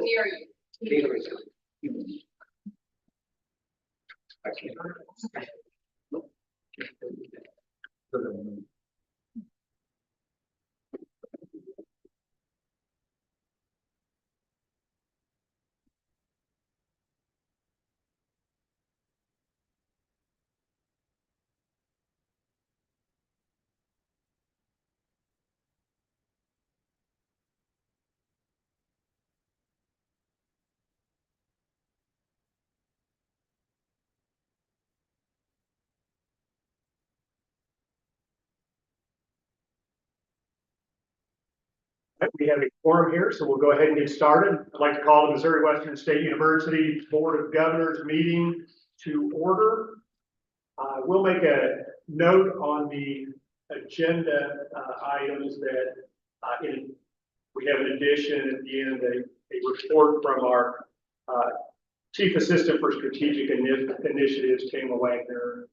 hear you. We have a quorum here, so we'll go ahead and get started. I'd like to call the Missouri Western State University Board of Governors meeting to order. We'll make a note on the agenda items that we have an addition at the end, a report from our Chief Assistant for Strategic Initiatives, Kayla Wagner.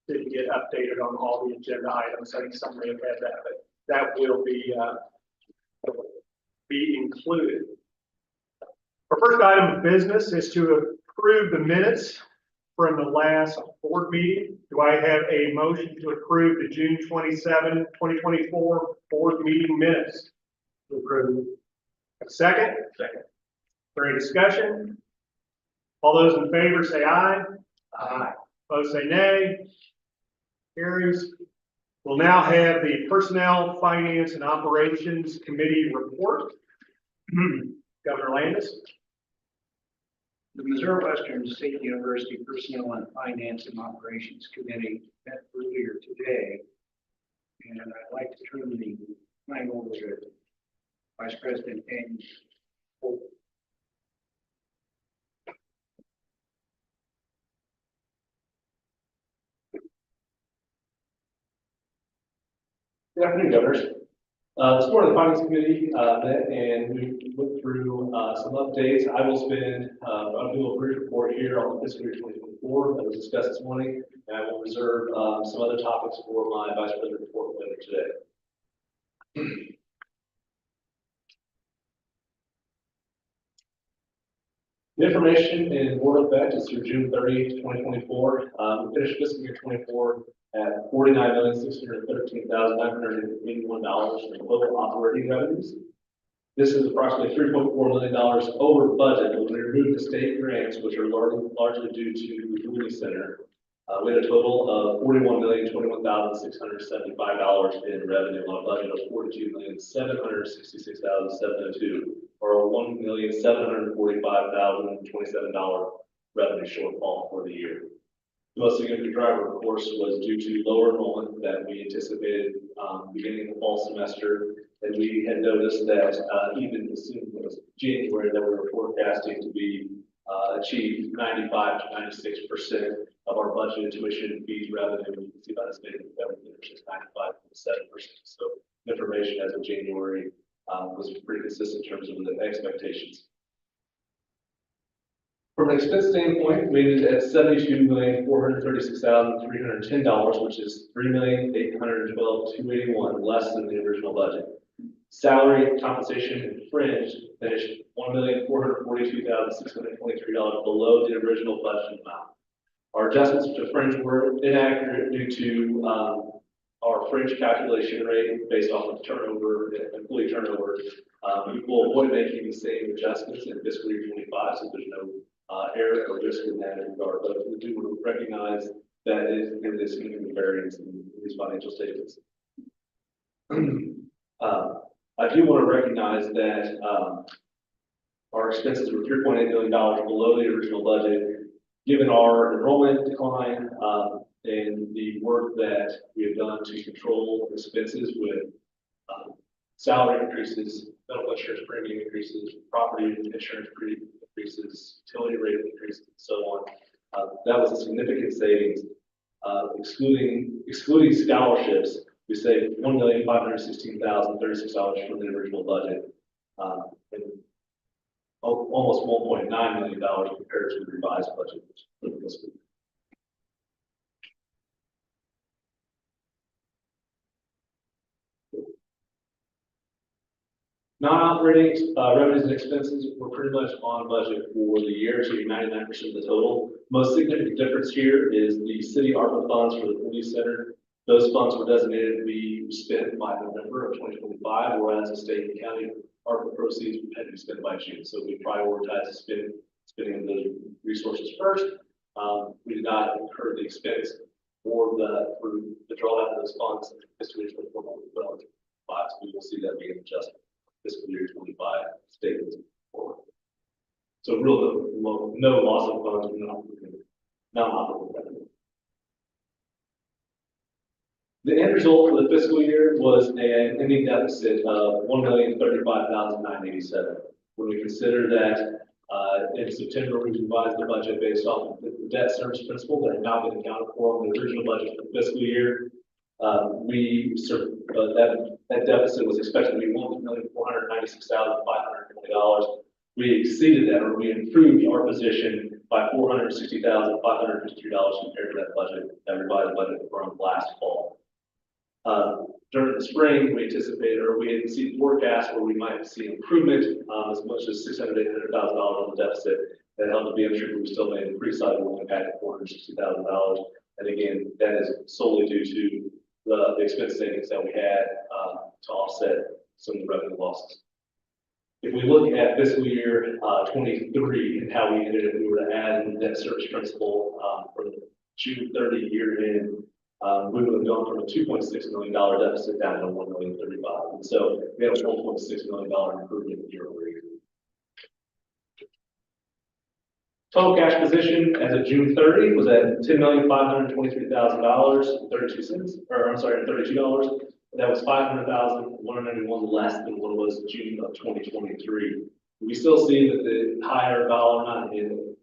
Didn't get updated on all the agenda items. I think some may have had that, but that will be included. Our first item of business is to approve the minutes from the last board meeting. Do I have a motion to approve the June 27, 2024 board meeting minutes? To approve. A second? Second. For any discussion? All those in favor say aye. Aye. Opposed say nay. Carries. We'll now have the Personnel, Finance, and Operations Committee report. Governor Landis. The Missouri Western State University Personnel and Finance and Operations Committee met earlier today, and I'd like to turn the time over to Vice President James. Good afternoon, Governors. This morning, the Finance Committee met and we went through some updates. I will spend, I'll do a brief report here on the fiscal year 2024 that was discussed this morning, and I will reserve some other topics for my Vice President report later today. The information in board effect is through June 30, 2024. We finished fiscal year 24 at $49,613,981 in total operating revenues. This is approximately $3.4 million over budget. When we remove the state grants, which are largely due to the community center, we had a total of $41,021,675 in revenue on a budget of $42,766,702, or a $1,745,027 revenue shortfall for the year. The most significant driver, of course, was due to lower enrollment that we anticipated beginning of the fall semester. And we had noticed that even as soon as January that we were forecasting to be achieve 95 to 96% of our budgeted tuition and fees revenue. You can see by the state of the government, which is 95.7%. So information as of January was pretty consistent in terms of the expectations. From an expense standpoint, we ended at $72,436,310, which is $3,812,281 less than the original budget. Salary, compensation, and fringe finished $1,442,623 below the original budget amount. Our adjustments to fringe were inaccurate due to our fringe calculation rate based off of turnover, employee turnover. We will avoid making the same adjustments in fiscal year 25, so there's no error or risk in that regard, but we do recognize that there is significant variance in these financial statements. I do want to recognize that our expenses were $3.8 million below the original budget, given our enrollment decline and the work that we have done to control expenses with salary increases, medical insurance premium increases, property insurance premium increases, utility rate increases, and so on. That was a significant savings. Excluding scholarships, we saved $1,516,036 from the original budget, and almost $1.9 million compared to the revised budget for the fiscal year. Non-operating revenues and expenses were pretty much on budget for the year, so 99% of the total. Most significant difference here is the city ARPA funds for the police center. Those funds were designated to be spent by November of 2025, whereas the state and county ARPA proceeds had to be spent by June. So we prioritized spending of those resources first. We did not incur the expense for the drawdown of those funds fiscal year 2024. So we will see that being adjusted fiscal year 25 statements forward. So no loss of funds, non-operating revenue. The end result for the fiscal year was an ending deficit of $1,035,987. When we consider that in September we revised the budget based off of the debt service principle that had not been accounted for in the original budget for the fiscal year, that deficit was expected to be $1,496,520. We exceeded that, or we improved our position by $460,553 compared to that budget, that revised budget from last fall. During the spring, we anticipated, or we had seen forecasts where we might see improvement as much as $600,000 to $800,000 on the deficit. That helped to be unsure we still made a pretty sizable impact of $460,000. And again, that is solely due to the expense savings that we had to offset some of the revenue losses. If we look at fiscal year 23 and how we ended it, we were to add in the debt service principle for the June 30 year end. We would have gone from a $2.6 million deficit down to $1,035,000. And so we have a $1.6 million improvement year over year. Total cash position as of June 30 was at $10,523,000.32, or I'm sorry, $32. That was $500,191 less than what it was in June of 2023. We still see that the higher dollar amount in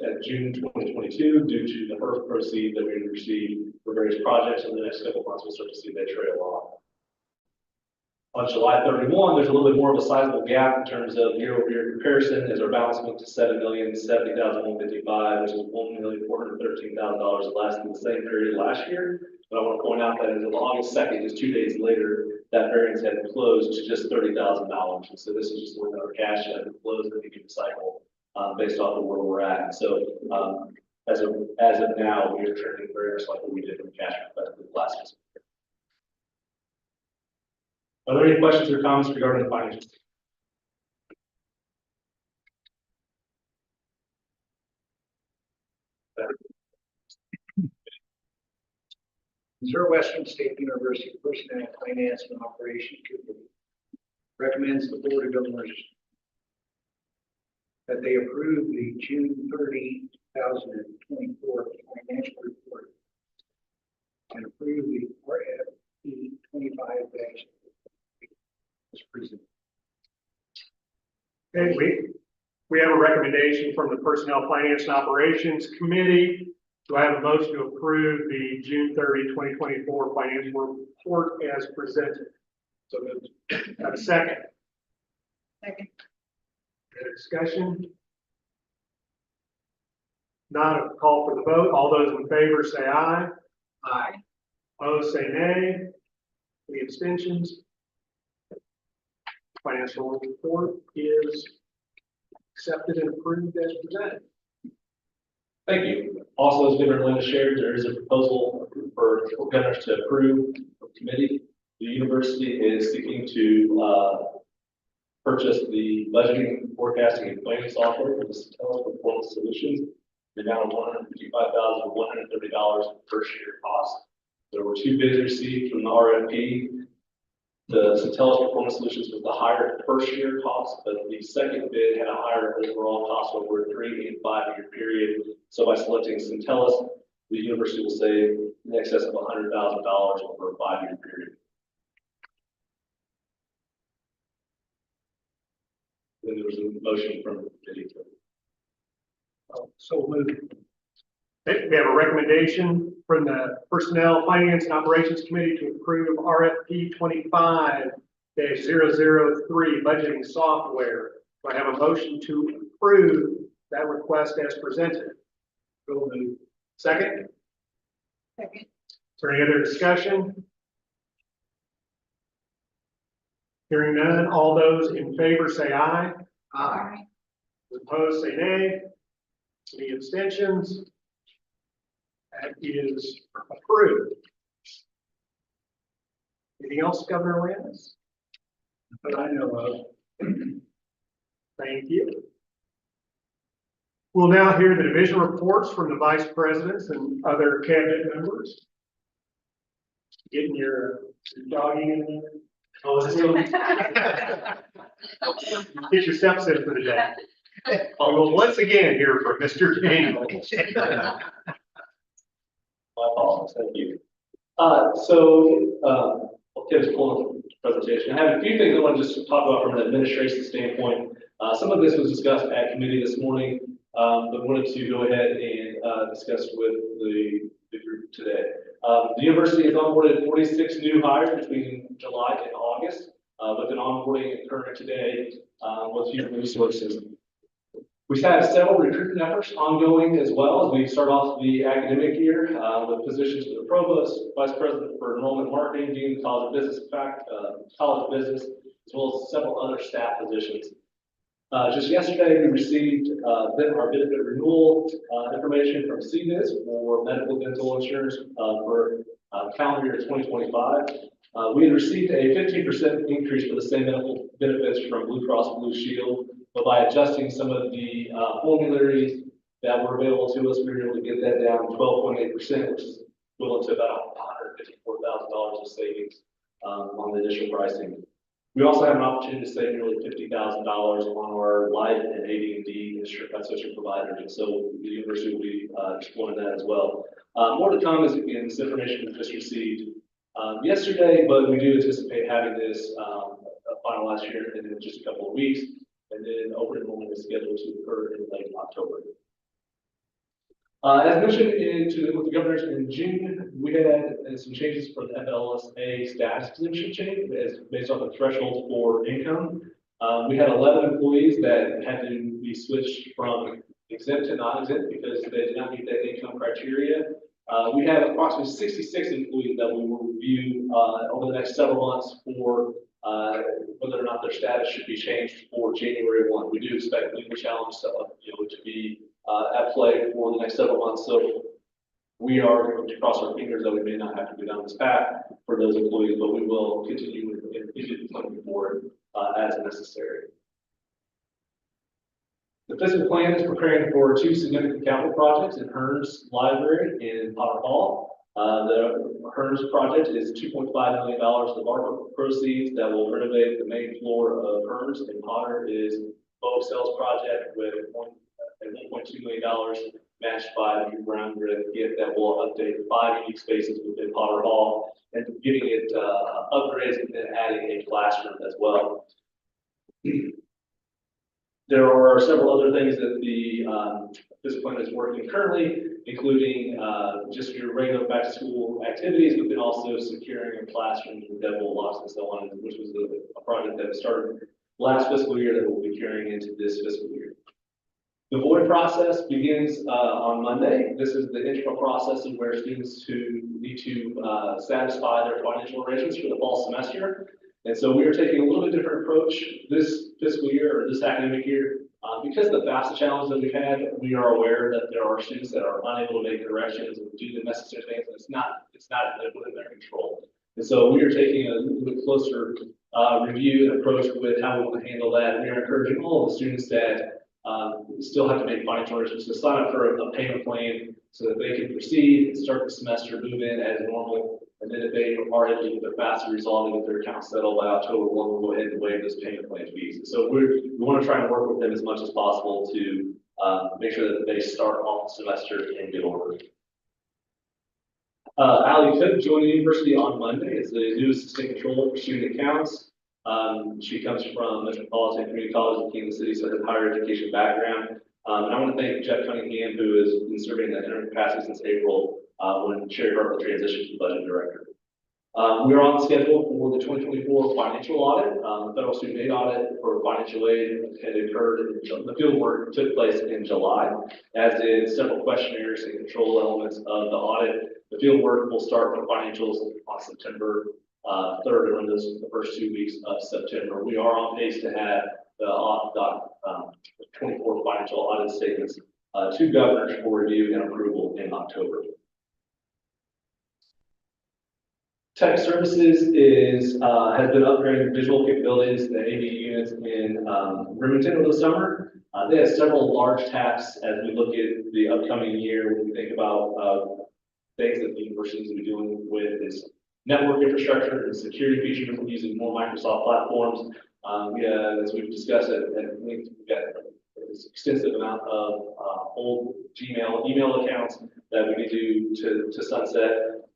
at June 2022 due to the first proceeds that we received for various projects. In the next couple of months, we'll start to see that trail off. On July 31, there's a little bit more of a sizable gap in terms of year-over-year comparison, as our balance went to $7,070,155, which is $1,413,000 less than the same period last year. But I want to point out that as of August 2nd, just 2 days later, that variance had closed to just $30,000. And so this is just where our cash had closed in the given cycle based off of where we're at. And so as of now, we are trending very much like what we did from cash perspective last fiscal year. Are there any questions or comments regarding the financials? Missouri Western State University Personnel Finance and Operation Committee recommends the Board of Governors that they approve the June 30, 2024 financial report and approve the RFP 25 as presented. Okay, we have a recommendation from the Personnel Finance and Operations Committee. Do I have a motion to approve the June 30, 2024 financial report as presented? So moved. Have a second? Second. Any discussion? Not a call for the vote. All those in favor say aye. Aye. Opposed say nay. Any abstentions? Financial report is accepted and approved as presented. Thank you. Also, as Governor Linda shared, there is a proposal for governors to approve from committee. The university is seeking to purchase the budgeting, forecasting, and planning software for the Satellite Performance Solutions, the amount of $155,130 per year cost. There were 2 bids received from the RFP. The Satellite Performance Solutions was the higher first year cost, but the second bid had a higher overall cost over a 3 and 5 year period. So by selecting Centellus, the university will save in excess of $100,000 over a 5 year period. Then there was a motion from the committee. So moved. Okay, we have a recommendation from the Personnel Finance and Operations Committee to approve RFP 25-003 budgeting software. Do I have a motion to approve that request as presented? So moved. Second? Second. Is there any other discussion? Hearing none, all those in favor say aye. Aye. Those opposed say nay. Any abstentions? That is approved. Anything else, Governor Landis? But I know of. Thank you. We'll now hear the division reports from the vice presidents and other cabinet members. Getting your jogging in there. Oh, is it Get your steps in for the day. We'll once again hear from Mr. Daniel. My apologies, thank you. I'll give a full presentation. I have a few things I want to just talk about from an administration standpoint. Some of this was discussed at committee this morning, but wanted to go ahead and discuss with the group today. The university has onboarded 46 new hires between July and August, with an onboarding occurring today with human resources. We've had several recruitment efforts ongoing as well as we start off the academic year with positions for the provost, vice president for enrollment marketing, dean of college of business, college of business, as well as several other staff positions. Just yesterday, we received our benefit renewal information from CBIZ for medical dental insurance for calendar year 2025. We had received a 15% increase for the same medical benefits from Blue Cross Blue Shield, but by adjusting some of the formularies that were available to us, we were able to get that down 12.8%, which is equivalent to about $154,000 of savings on the initial pricing. We also have an opportunity to save nearly $50,000 on our life and AD&D associate providers, and so the university will be exploring that as well. More to come as again, this information was just received yesterday, but we do anticipate having this finalized here in just a couple of weeks, and then open enrollment is scheduled to occur in late October. As mentioned with the governors in June, we had some changes for the FLSA status exemption change based on the threshold for income. We had 11 employees that had to be switched from exempt to non-exempt because they did not meet that income criteria. We have approximately 66 employees that we will review over the next several months for whether or not their status should be changed for January 1. We do expect legal challenge to be at play for the next several months. So we are going to cross our fingers that we may not have to go down this path for those employees, but we will continue in looking forward as necessary. The fiscal plan is preparing for two significant capital projects in Hearns Library and Potter Hall. The Hearns project is $2.5 million of ARPA proceeds that will renovate the main floor of Hearns, and Potter is a bulk sales project with $1.2 million matched by the ground rent gift that will update 5 unique spaces within Potter Hall and giving it upgrades and then adding a classroom as well. There are several other things that the fiscal plan is working currently, including just your regular back to school activities, but then also securing a classroom with double locks and so on, which was a project that started last fiscal year that we'll be carrying into this fiscal year. The void process begins on Monday. This is the integral process of where students who need to satisfy their financial arrangements for the fall semester. And so we are taking a little bit different approach this fiscal year or this academic year. Because of the FAFSA challenge that we've had, we are aware that there are students that are unable to make corrections and do the necessary things, and it's not within their control. And so we are taking a little bit closer review and approach with how we want to handle that. We are encouraging all of the students that still have to make financial arrangements to sign up for a payment plan so that they can proceed and start the semester, move in as normal. And then if they are able to get their FAFSA resolved and get their account settled by October 1, we'll go ahead and waive those payment plan fees. So we want to try and work with them as much as possible to make sure that they start off the semester in good order. Allie Cook joined the university on Monday as the new assistant controller for student accounts. She comes from Metropolitan Community College in Kansas City, so has a higher education background. And I want to thank Jeff Cunningham, who has been serving in that interim capacity since April when Sherry Hartley transitioned to budget director. We are on schedule for the 2024 financial audit. The federal student aid audit for financial aid had occurred. The field work took place in July, as did several questionnaires and control elements of the audit. The field work will start for financials on September 3rd during the first 2 weeks of September. We are on pace to have the 24 financial audit statements to governors for review and approval in October. Tech Services has been upgrading visual capabilities, the AV units in Remington over the summer. They have several large tasks as we look at the upcoming year. When we think about things that the universities will be doing with its network infrastructure and security features, using more Microsoft platforms. As we've discussed at length, we've got this extensive amount of old Gmail email accounts that we can do to sunset.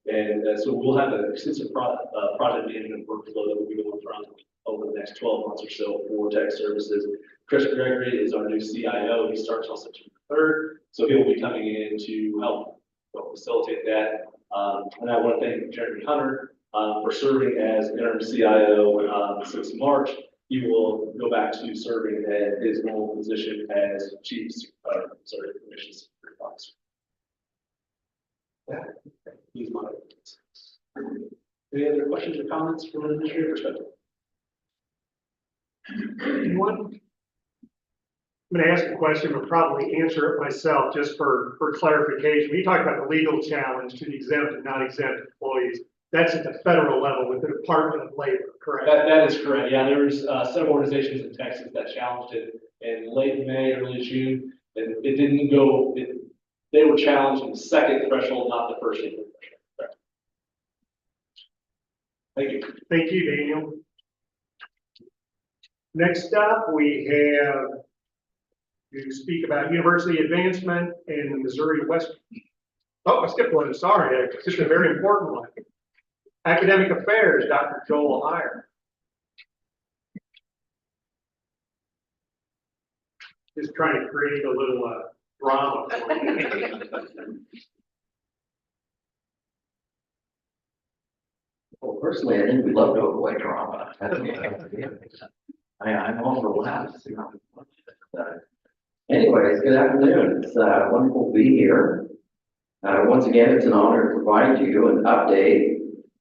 And so we'll have an extensive project management workflow that we'll be going from over the next 12 months or so for Tech Services. Chris Gregory is our new CIO. He starts on September 3rd. So he'll be coming in to help facilitate that. And I want to thank Jeremy Hunter for serving as interim CIO since March. He will go back to serving at his normal position as Commission Security Officer. He's my. Any other questions or comments from an administrative perspective? Anyone? I'm going to ask a question, but probably answer it myself just for clarification. We talked about the legal challenge to the exempt and non exempt employees. That's at the federal level with the Department of Labor, correct? That is correct. Yeah, there was several organizations in Texas that challenged it in late May, early June. It didn't go. They were challenged in the second threshold, not the first threshold. Thank you. Thank you, Daniel. Next up, we have to speak about university advancement in the Missouri West. Oh, I skipped one. Sorry, it's just a very important one. Academic Affairs, Dr. Joel Heyer. Just trying to create a little drama. Well, personally, I think we love to avoid drama. I'm all for laughs. Anyways, good afternoon. It's wonderful to be here. Once again, it's an honor to provide you an update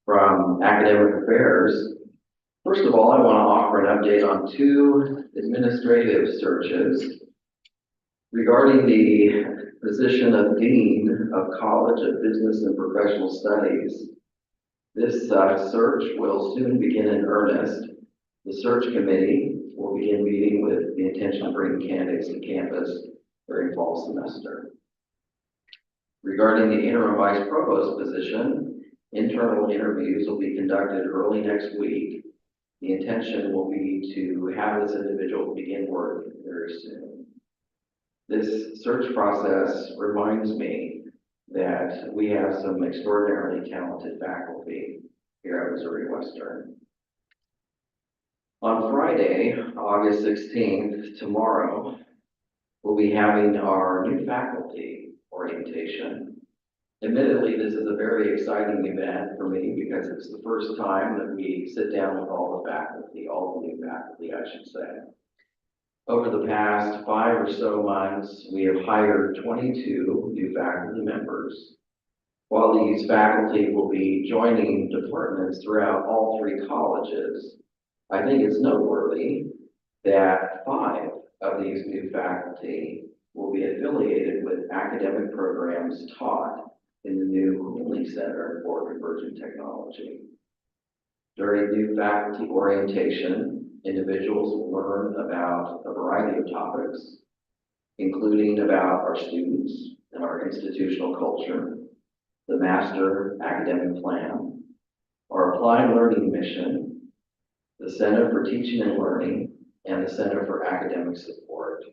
from Academic Affairs. First of all, I want to offer an update on 2 administrative searches regarding the position of Dean of College of Business and Professional Studies. This search will soon begin in earnest. The search committee will begin meeting with the intention of bringing candidates to campus during fall semester. Regarding the interim vice provost position, internal interviews will be conducted early next week. The intention will be to have this individual begin work very soon. This search process reminds me that we have some extraordinarily talented faculty here at Missouri Western. On Friday, August 16th, tomorrow, we'll be having our new faculty orientation. Admittedly, this is a very exciting event for me because it's the first time that we sit down with all the faculty, all the new faculty, I should say. Over the past 5 or so months, we have hired 22 new faculty members. While these faculty will be joining departments throughout all 3 colleges, I think it's noteworthy that 5 of these new faculty will be affiliated with academic programs taught in the new Hooley Center for Convergent Technology. During new faculty orientation, individuals will learn about a variety of topics, including about our students and our institutional culture, the master academic plan, our applied learning mission, the Center for Teaching and Learning, and the Center for Academic Support.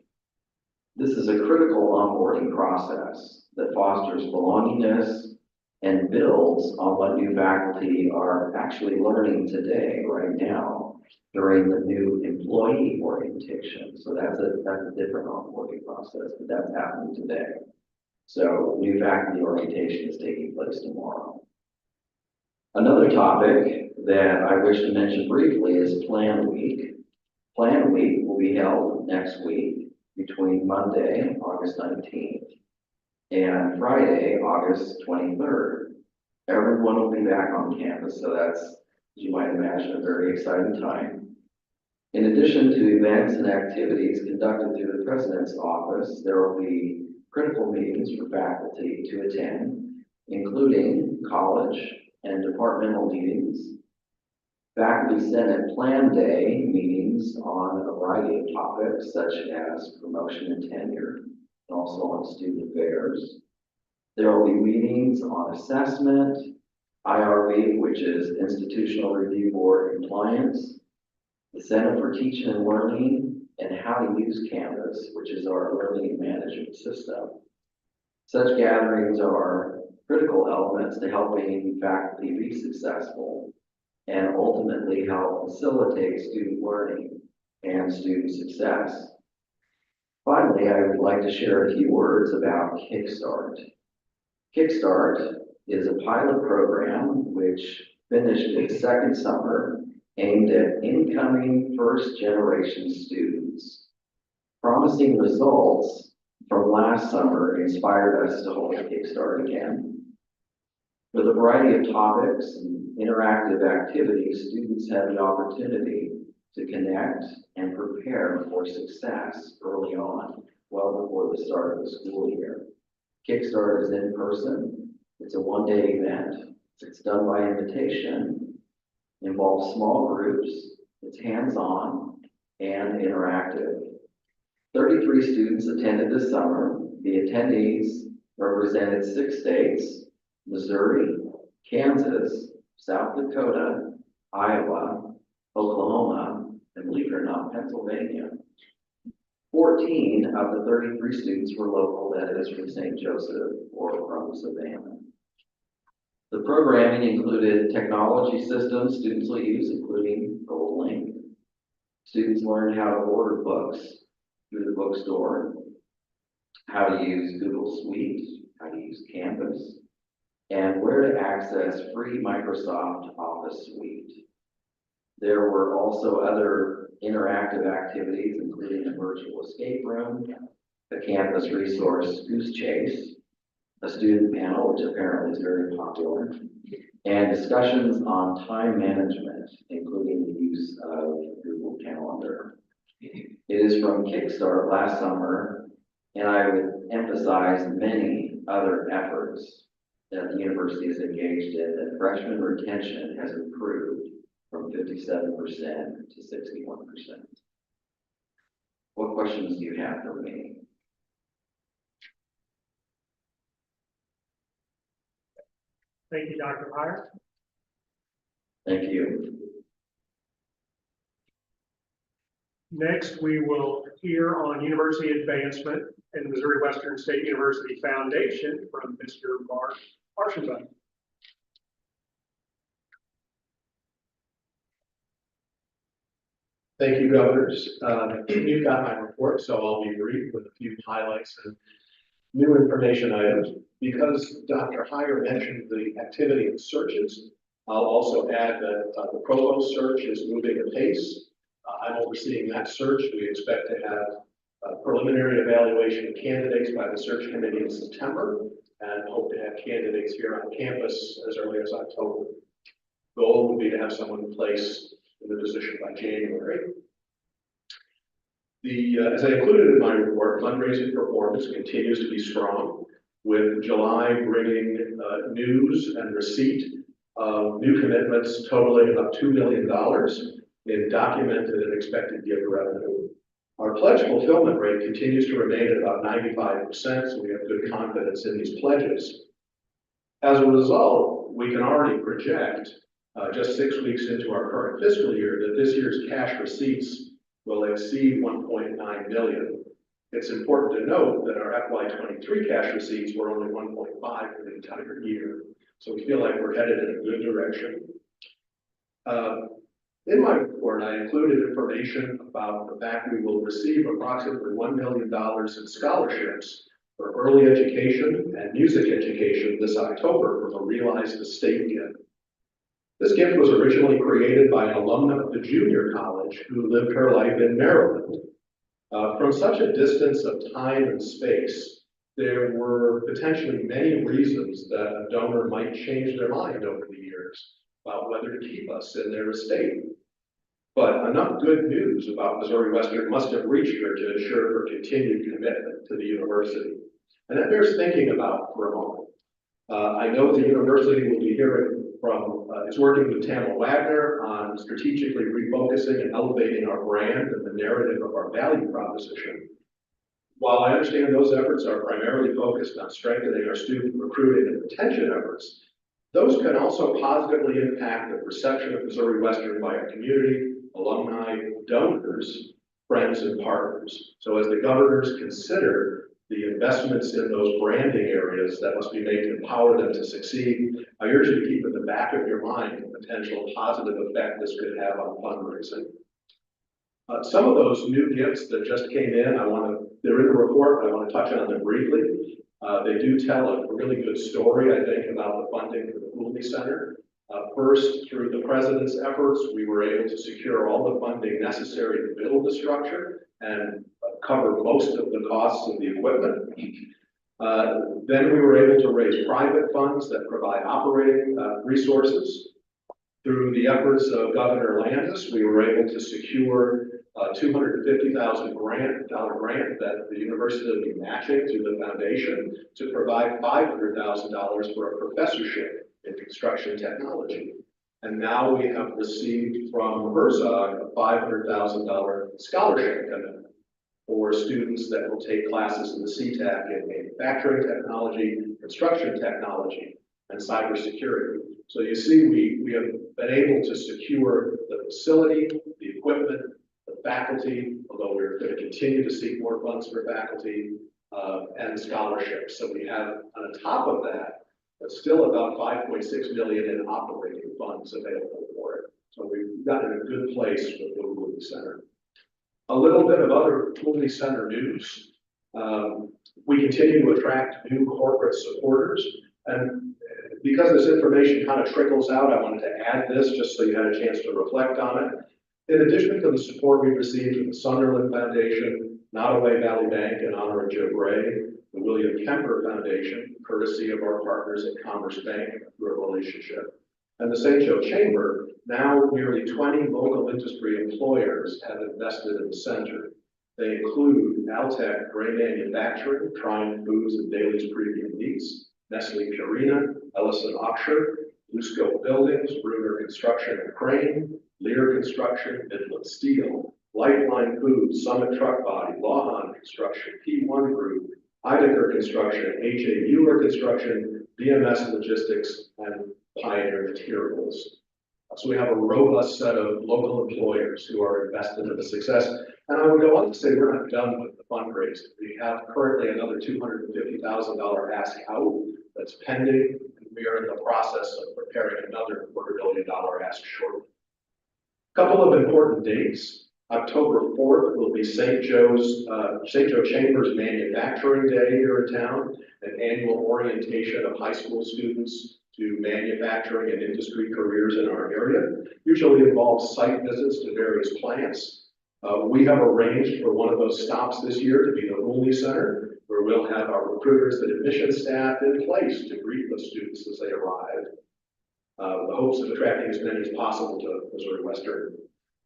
This is a critical onboarding process that fosters belongingness and builds on what new faculty are actually learning today, right now, during the new employee orientation. So that's a different onboarding process, but that's happening today. So new faculty orientation is taking place tomorrow. Another topic that I wish to mention briefly is Plan Week. Plan Week will be held next week between Monday, August 19th, and Friday, August 23rd. Everyone will be back on campus, so that's you might imagine, a very exciting time. In addition to events and activities conducted through the President's office, there will be critical meetings for faculty to attend, including college and departmental meetings, Faculty Senate Plan Day meetings on a variety of topics such as promotion and tenure, and also on student affairs. There will be meetings on assessment, IRB, which is Institutional Review Board compliance, the Center for Teaching and Learning, and how to use Canvas, which is our learning management system. Such gatherings are critical elements to helping faculty be successful and ultimately help facilitate student learning and student success. Finally, I would like to share a few words about Kickstart. Kickstart is a pilot program which finished its second summer aimed at incoming first-generation students. Promising results from last summer inspired us to hold Kickstart again. With a variety of topics and interactive activities, students have the opportunity to connect and prepare for success early on, well before the start of the school year. Kickstart is in person. It's a one-day event. It's done by invitation, involves small groups, it's hands-on and interactive. 33 students attended this summer. The attendees represented 6 states: Missouri, Kansas, South Dakota, Iowa, Oklahoma, and believe it or not, Pennsylvania. 14 of the 33 students were local, that is from St. Joseph or from Savannah. The programming included technology systems students will use, including GoldLink. Students learned how to order books through the bookstore, how to use Google Suite, how to use Canvas, and where to access free Microsoft Office Suite. There were also other interactive activities, including a virtual escape room, a campus resource Goose Chase, a student panel, which apparently is very popular, and discussions on time management, including the use of Google Calendar. It is from Kickstart last summer, and I would emphasize many other efforts that the university is engaged in, that freshman retention has improved from 57% to 61%. What questions do you have for me? Thank you, Dr. Meyer. Thank you. Next, we will hear on university advancement and the Missouri Western State University Foundation from Mr. Mark Archambault. Thank you, governors. You've got my report, so I'll be brief with a few highlights and new information items. Because Dr. Heyer mentioned the activity of searches, I'll also add that the provost search is moving apace. I'm overseeing that search. We expect to have a preliminary evaluation of candidates by the search committee in September, and hope to have candidates here on campus as early as October. The goal would be to have someone in place in the position by January. As I included in my report, fundraising performance continues to be strong, with July bringing news and receipt of new commitments totaling about $2 million in documented and expected gift revenue. Our pledge fulfillment rate continues to remain at about 95%, so we have good confidence in these pledges. As a result, we can already project, just 6 weeks into our current fiscal year, that this year's cash receipts will exceed $1.9 million. It's important to note that our FY23 cash receipts were only 1.5 for the entire year. So we feel like we're headed in a good direction. In my report, I included information about the fact we will receive approximately $1 million in scholarships for early education and music education this October from a Realize the State gift. This gift was originally created by an alumna of the junior college who lived her life in Maryland. From such a distance of time and space, there were potentially many reasons that a donor might change their mind over the years. about whether to keep us in their estate. But enough good news about Missouri Western must have reached her to ensure her continued commitment to the university. And that bears thinking about for a moment. I know the university will be hearing from, is working with Tamara Wagner on strategically refocusing and elevating our brand and the narrative of our value proposition. While I understand those efforts are primarily focused on strengthening our student recruiting and retention efforts, those can also positively impact the perception of Missouri Western by our community, alumni, donors, friends, and partners. So as the governors consider the investments in those branding areas that must be made to empower them to succeed, I urge you to keep in the back of your mind the potential positive effect this could have on fundraising. Some of those new gifts that just came in, they're in the report, but I want to touch on them briefly. They do tell a really good story, I think, about the funding for the Cooley Center. First, through the president's efforts, we were able to secure all the funding necessary to build the structure and cover most of the costs of the equipment. Then we were able to raise private funds that provide operating resources. Through the efforts of Governor Landis, we were able to secure a $250,000 grant that the university will be matching to the foundation to provide $500,000 for a professorship in construction technology. And now we have received from Herzog a $500,000 scholarship commitment for students that will take classes in the CTAC in manufacturing technology, construction technology, and cybersecurity. So you see, we have been able to secure the facility, the equipment, the faculty, although we're going to continue to seek more funds for faculty, and scholarships. So we have, on top of that, but still about $5.6 million in operating funds available for it. So we've gotten in a good place with the Cooley Center. A little bit of other Cooley Center news. We continue to attract new corporate supporters, and because this information kind of trickles out, I wanted to add this just so you had a chance to reflect on it. In addition to the support we've received from the Sunderland Foundation, Nottoway Valley Bank in honor of Joe Gray, the William Kemper Foundation, courtesy of our partners at Commerce Bank through a relationship, and the St. Joe Chamber, now nearly 20 local industry employers have invested in the center. They include Altec Gray Manufacturing, Triumph Foods and Daly's Premium Meats, Nestle Purina, Ellison Auction, Bluescope Buildings, Bruner Construction and Crane, Lear Construction, Midland Steel, Lifeline Foods, Summit Truck Body, Lawhon Construction, P1 Group, Heidecker Construction, H.A. Mueller Construction, BMS Logistics, and Pioneer Materials. So we have a robust set of local employers who are invested in the success. And I would go on to say we're not done with the fundraising. We have currently another $250,000 ask out that's pending, and we are in the process of preparing another $250 million ask shortly. A couple of important dates. October 4th will be St. Joe Chambers Manufacturing Day here in town, an annual orientation of high school students to manufacturing and industry careers in our area. Usually involves site visits to various plants. We have arranged for one of those stops this year to be the Cooley Center, where we'll have our recruiters and admissions staff in place to greet the students as they arrive. The hopes of attracting as many as possible to Missouri Western.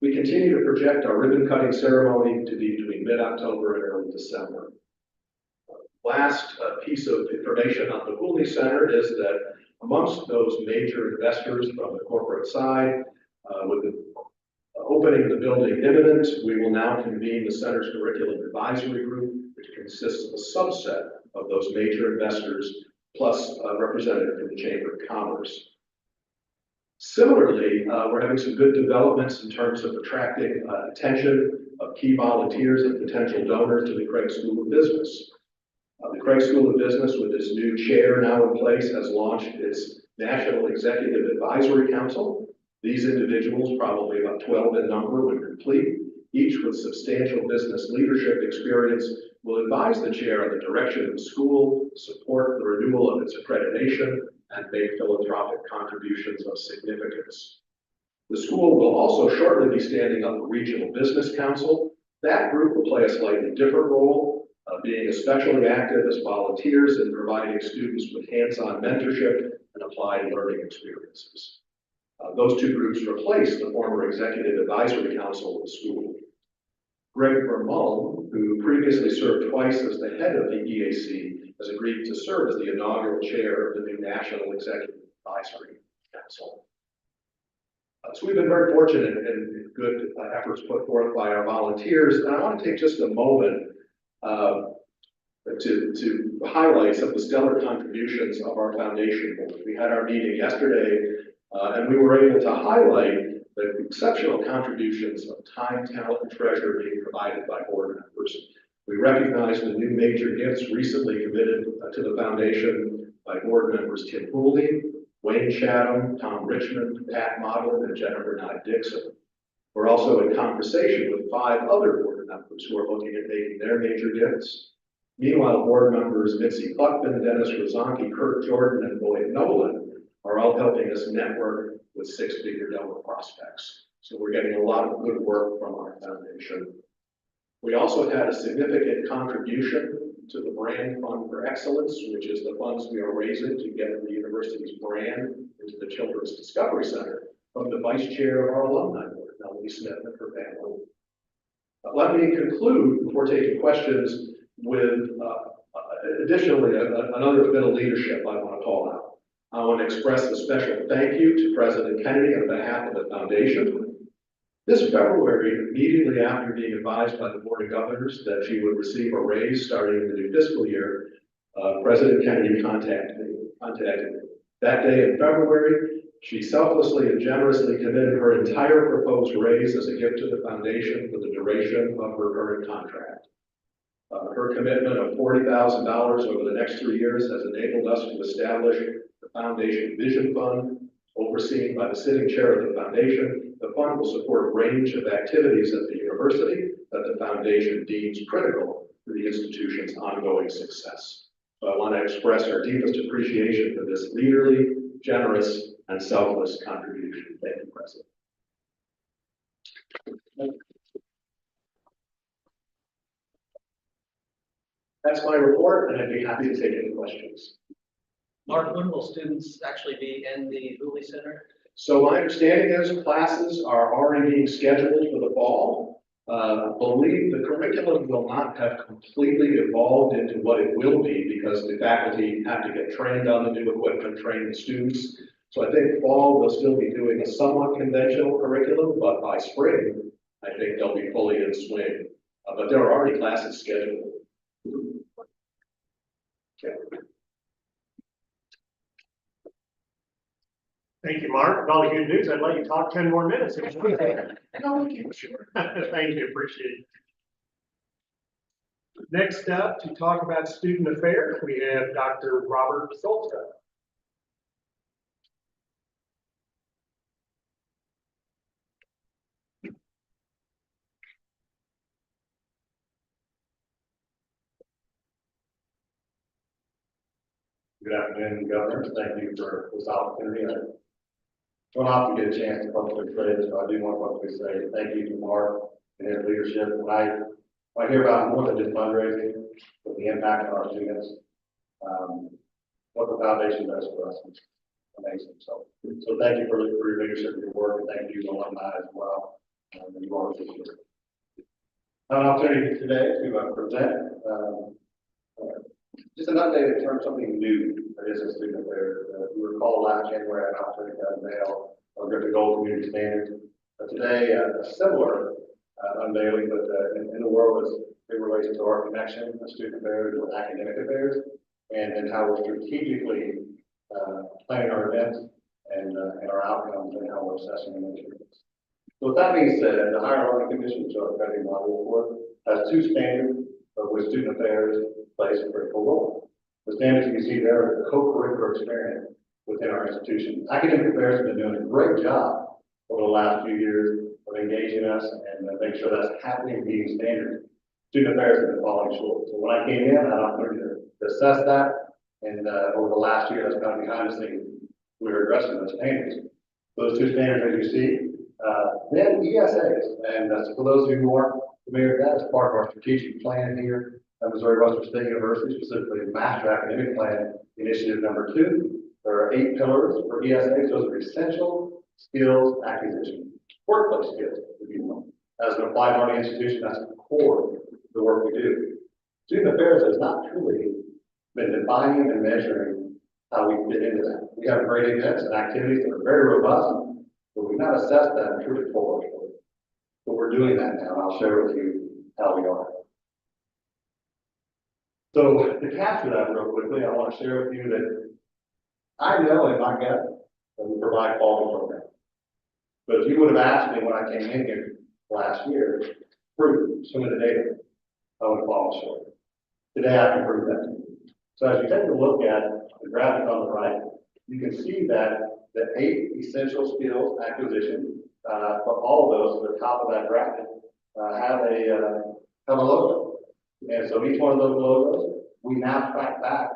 We continue to project our ribbon cutting ceremony to be between mid-October and early December. Last piece of information on the Cooley Center is that amongst those major investors from the corporate side, with the opening of the building imminent, we will now convene the center's curriculum advisory group, which consists of a subset of those major investors, plus a representative from the Chamber of Commerce. Similarly, we're having some good developments in terms of attracting attention of key volunteers and potential donors to the Craig School of Business. The Craig School of Business, with its new chair now in place, has launched its National Executive Advisory Council. These individuals, probably about 12 in number when complete, each with substantial business leadership experience, will advise the chair on the direction of the school, support the renewal of its accreditation, and make philanthropic contributions of significance. The school will also shortly be standing up a regional business council. That group will play a slightly different role, being especially active as volunteers in providing students with hands-on mentorship and applied learning experiences. Those two groups replaced the former Executive Advisory Council of the school. Greg Vermullen, who previously served twice as the head of the EAC, has agreed to serve as the inaugural chair of the new National Executive Advisory Council. So we've been very fortunate in good efforts put forth by our volunteers, and I want to take just a moment to highlight some of the stellar contributions of our foundation board. We had our meeting yesterday, and we were able to highlight the exceptional contributions of time, talent, and treasure being provided by board members. We recognize the new major gifts recently committed to the foundation by board members Tim Pooley, Wayne Chatham, Tom Richmond, Pat Model, and Jennifer Nye Dixon. We're also in conversation with 5 other board members who are looking at making their major gifts. Meanwhile, board members Mitzi Pluckman, Dennis Rozanki, Kurt Jordan, and Boyd Nolan are all helping us network with 6-figure donor prospects. So we're getting a lot of good work from our foundation. We also had a significant contribution to the Brand Fund for Excellence, which is the funds we are raising to get the university's brand into the Children's Discovery Center, from the vice chair of our alumni board, Melanie Smith, and her family. Let me conclude before taking questions with additionally another bit of leadership I want to call out. I want to express a special thank you to President Kennedy on behalf of the foundation. This February, immediately after being advised by the Board of Governors that she would receive a raise starting in the new fiscal year, President Kennedy contacted me. That day in February, she selflessly and generously committed her entire proposed raise as a gift to the foundation for the duration of her current contract. Her commitment of $40,000 over the next 3 years has enabled us to establish the Foundation Vision Fund, overseen by the sitting chair of the foundation. The fund will support a range of activities at the university that the foundation deems critical to the institution's ongoing success. So I want to express our deepest appreciation for this leaderly, generous, and selfless contribution. Thank you, President. That's my report, and I'd be happy to take any questions. Mark, when will students actually be in the Hooley Center? So my understanding is classes are already being scheduled for the fall. I believe the curriculum will not have completely evolved into what it will be because the faculty have to get trained on the new equipment, train the students. So I think fall will still be doing a somewhat conventional curriculum, but by spring, I think they'll be fully in swing. But there are already classes scheduled. Okay. Thank you, Mark. With all the good news, I'd let you talk 10 more minutes. No, sure. Thank you, appreciate it. Next up, to talk about student affairs, we have Dr. Robert Solska. Good afternoon, Governor. Thank you for this opportunity. I don't often get a chance to publicly say this, but I do want to publicly say thank you to Mark and his leadership. When I hear about more than just fundraising, but the impact on our students, what the foundation does for us is amazing. So thank you for your leadership and your work, and thank you to alumni as well. And you all appreciate it. An opportunity today to present just an update in terms of something new that is a student affairs. You recall last January, I had an opportunity to unveil our Gold Community Standards. Today, a similar unveiling, but in the world as it relates to our connection of student affairs with academic affairs and how we're strategically planning our events and our outcomes and how we're assessing and measuring. So with that being said, the Higher Learning Commission, which our federal model for, has 2 standards of which student affairs plays a critical role. The standards you can see there are the co-curricular experience within our institution. Academic affairs have been doing a great job over the last few years of engaging us and making sure that's happening and meeting standards. Student affairs have been falling short. So when I came in, I had an opportunity to assess that. And over the last year, that's kind of behind the scenes, we were addressing those standards. Those 2 standards, as you see, then ESAs. And for those of you who aren't familiar with that, as part of our strategic plan here at Missouri Western State University, specifically the Master Academic Plan Initiative number 2. There are 8 pillars for ESAs. Those are essential skills acquisition, workplace skills, if you will. As an applied learning institution, that's the core of the work we do. Student affairs has not truly been defining and measuring how we fit into that. We have great events and activities that are very robust, but we've not assessed that and truly forward. But we're doing that now, and I'll share with you how we are. So to capture that real quickly, I want to share with you that I know in my gut that we provide quality programs. But if you would have asked me when I came in here last year, prove some of the data, I would have fallen short. Today I can prove that to you. So as you take a look at the graphic on the right, you can see that the 8 essential skills acquisition, for all of those at the top of that graphic, have a logo. And so each one of those logos, we now track back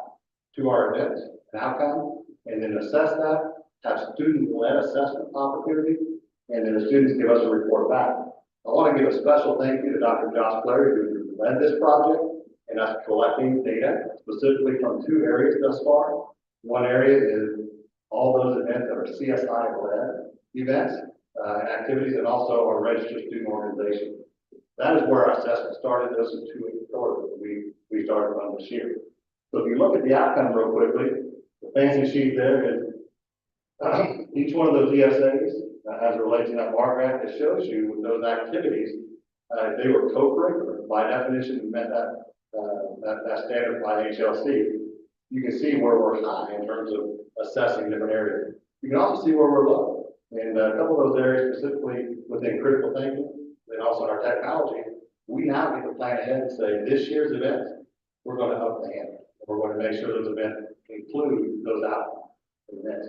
to our events and outcome, and then assess that, have student-led assessment opportunity, and then the students give us a report back. I want to give a special thank you to Dr. Josh Clary, who led this project, and us collecting data specifically from 2 areas thus far. One area is all those events that are CSI-led events and activities, and also our registered student organization. That is where our assessment started. Those are 2 pillars that we started from this year. So if you look at the outcome real quickly, the fancy sheet there is each one of those ESAs as it relates to that bar graph, it shows you with those activities, they were co-curricular. By definition, we met that standard by HLC. You can see where we're high in terms of assessing different areas. You can also see where we're low. And a couple of those areas, specifically within critical thinking and also in our technology, we now get to plan ahead and say, this year's events, we're going to up the ante. We're going to make sure those events include those outcomes events.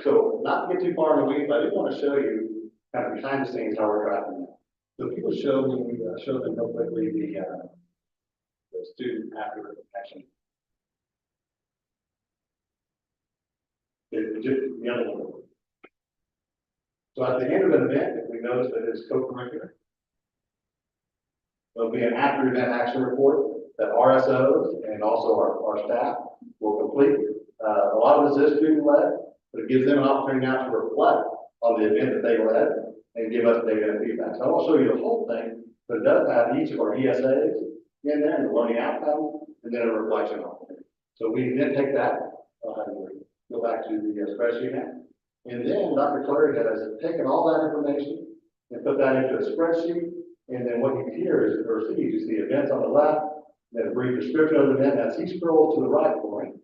So not to get too far in the weeds, I do want to show you kind of behind the scenes how we're tracking that. So if you would show them real quickly the student after action. Just the other one. So at the end of an event, if we notice that it's co-curricular, there'll be an after event action report that RSOs and also our staff will complete. A lot of this is student led, but it gives them an opportunity now to reflect on the event that they led and give us data and feedback. So I won't show you the whole thing, but it does have each of our ESAs in there and the learning outcomes and then a reflection on it. So we then take that, go back to the spreadsheet now. And then Dr. Clary has taken all that information and put that into a spreadsheet. And then what you hear is, or see, you see events on the left, then a brief description of the event. As he scrolls to the right point,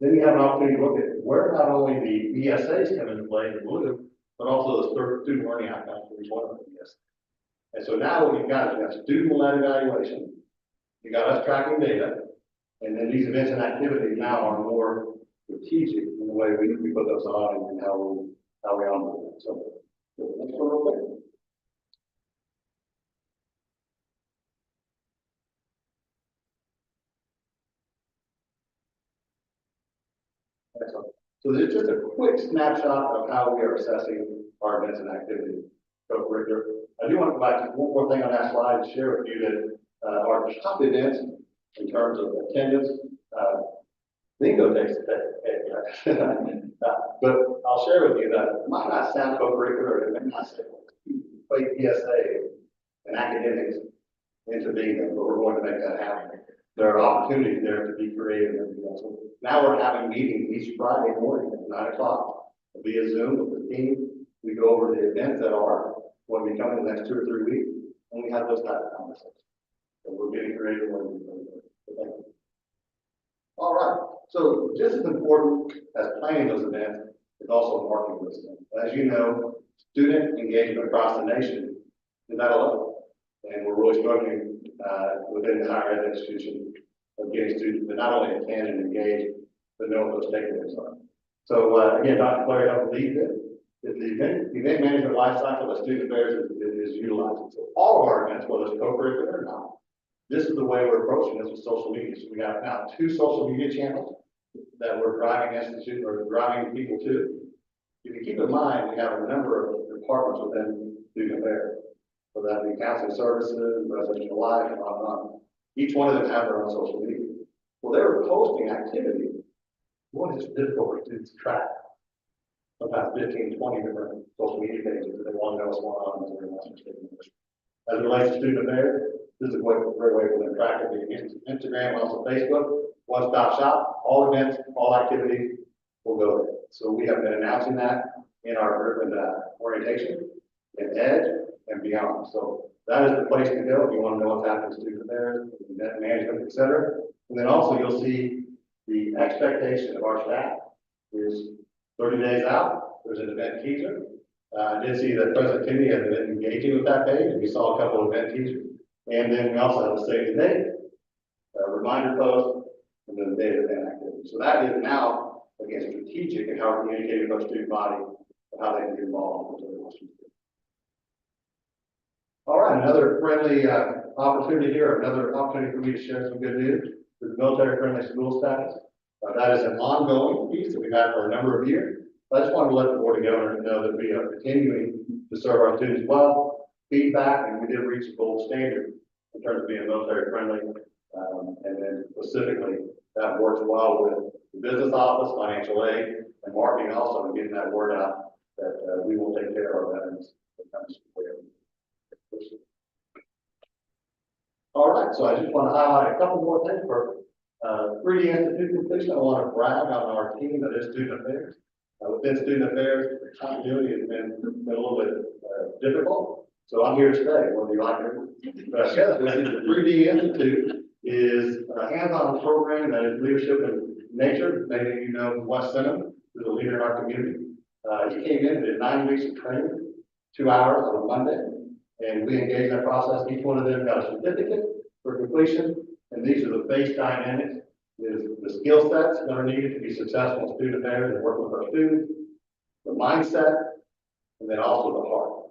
then you have an opportunity to look at where not only the ESAs come into play in the blue, but also the student learning outcomes for each one of the ESAs. And so now what you've got is you have student-led evaluation, you got us tracking data, and then these events and activities now are more strategic in the way we put those on and how we onboard them. So let's go real quick. Excellent. So this is just a quick snapshot of how we are assessing our events and activities. Co-curricular. I do want to go back to one more thing on that slide and share with you that our top events in terms of attendance, bingo takes a day, but I'll share with you that it might not sound co-curricular, it may not say PSA and academics into bingo, but we're going to make that happen. There are opportunities there to be creative. So now we're having meetings each Friday morning at 9 o'clock via Zoom with the team. We go over the events that are going to be coming in the next 2 or 3 weeks, and we have those type of conversations. So we're getting creative. Thank you. All right. So just as important as planning those events is also marketing those events. As you know, student engagement across the nation is at a level, and we're really struggling within the higher ed institution of getting students to not only attend and engage, but know what those takeaways are. So again, Dr. Clary helped lead this. The event management life cycle of student affairs is utilized. So all of our events, whether it's co-curricular or not, this is the way we're approaching this with social media. So we have now 2 social media channels that we're driving institute or driving people to. If you keep in mind, we have a number of departments within student affairs, whether that be counseling services, residential life, and on. Each one of them have their own social media. Well, they were posting activity. What is difficult for students to track? sometimes 15, 20 different social media pages that they want to know what's going on in their university. As it relates to student affairs, this is a great way for them to track it via Instagram, also Facebook, one-stop shop, all events, all activities will go there. So we have been announcing that in our urban orientation, in ed, and beyond. So that is the place to go if you want to know what's happening in student affairs, event management, et cetera. And then also you'll see the expectation of our staff is 30 days out, there's an event teaser. I did see that President Kennedy has been engaging with that page, and we saw a couple of event teasers. And then we also have a save the date, a reminder post, and then the date of event activity. So that is now, again, strategic in how we're communicating with our student body and how they can get involved with the students. All right, another friendly opportunity here, another opportunity for me to share some good news with the military-friendly school status. That is an ongoing piece that we've had for a number of years. I just wanted to let the board of governors know that we are continuing to serve our students well, feedback, and we did reach a gold standard in terms of being military-friendly. And then specifically, that works well with the business office, financial aid, and marketing also, and getting that word out that we will take care of our veterans. All right, so I just want to highlight a couple more things for 3D Institute completion. I want to brag on our team that is student affairs. Within student affairs, the continuity has been a little bit difficult. So I'm here to stay, whether you like it. But the 3D Institute is a hands-on program that is leadership in nature. Maybe you know Wes Simmons, who's a leader in our community. He came in and did 9 weeks of training, 2 hours on a Monday. And we engaged in that process. Each one of them got a certificate for completion. And these are the base dynamics, is the skill sets that are needed to be successful in student affairs and working with our students, the mindset, and then also the heart.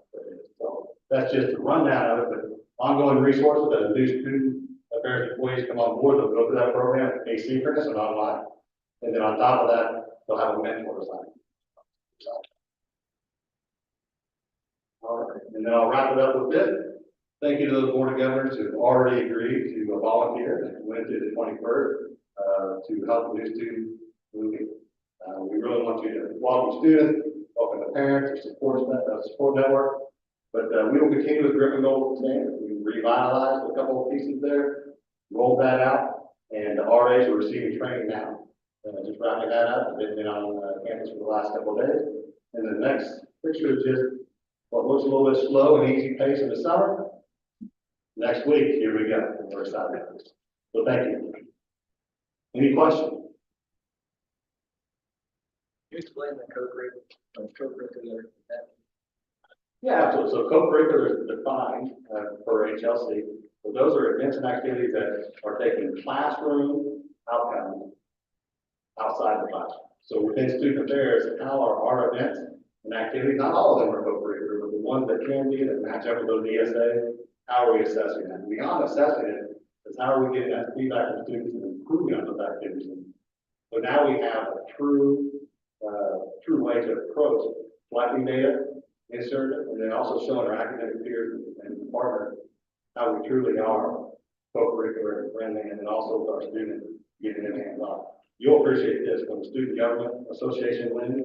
So that's just a rundown of it, but ongoing resources that new student affairs employees come on board, they'll go through that program, asynchronous and online. And then on top of that, they'll have a mentor assignment. All right, and then I'll wrap it up with this. Thank you to the board of governors who have already agreed to volunteer and went to the 21st to help the new student moving. We really want you to welcome students, welcome the parents, the support network. But we will continue with Griffin Gold standards. We revitalized a couple of pieces there, rolled that out, and the RAs are receiving training now. Just wrapping that up. They've been on campus for the last couple of days. And the next picture is just what looks a little bit slow and easy pace in the summer. Next week, here we go. We're excited. So thank you. Any questions? Can you explain the co-curricular? Yeah, absolutely. So co-curricular is defined for HLC. So those are events and activities that are taking classroom outcomes outside the classroom. So within student affairs, how are our events and activities, not all of them are co-curricular, but the ones that can be, that match up with those ESA, how are we assessing that? Beyond assessing it, is how are we getting that feedback from students and improving on those activities? So now we have a true way to approach collecting data, insert it, and then also showing our academic peers and partners how we truly are co-curricular and friendly, and then also with our students getting them hands-on. You'll appreciate this, when the Student Government Association wins,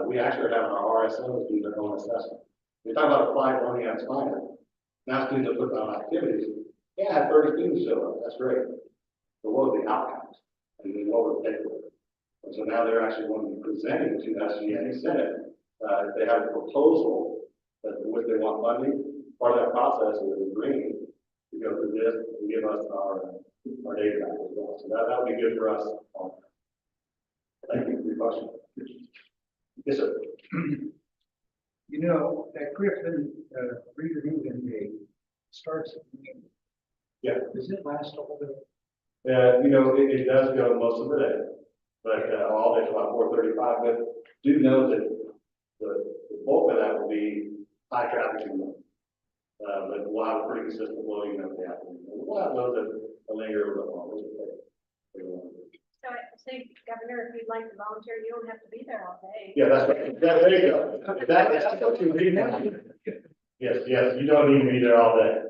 we actually have our RSOs do their own assessment. We talk about applied learning at its finest. Now students are putting on activities. Yeah, I had 30 students show up. That's great. But what are the outcomes? And then what were the takeaways? And so now they're actually going to be presenting to the SGA Senate. If they have a proposal that which they want funding, part of that process is agreeing to go through this and give us our data back as well. So that would be good for us. Thank you for your question. Yes, sir. You know, that Griffin, reading day starts at noon. Yeah. Does it last all day? You know, it does go most of the day, but all day till about 4:35. But do know that the bulk of that will be high traffic in the but we'll have a pretty consistent loading of the afternoon. We'll have those that linger a little longer. So I say, Governor, if you'd like to volunteer, you don't have to be there all day. Yeah, that's right. There you go. That's what you read now. Yes, you don't need to be there all day.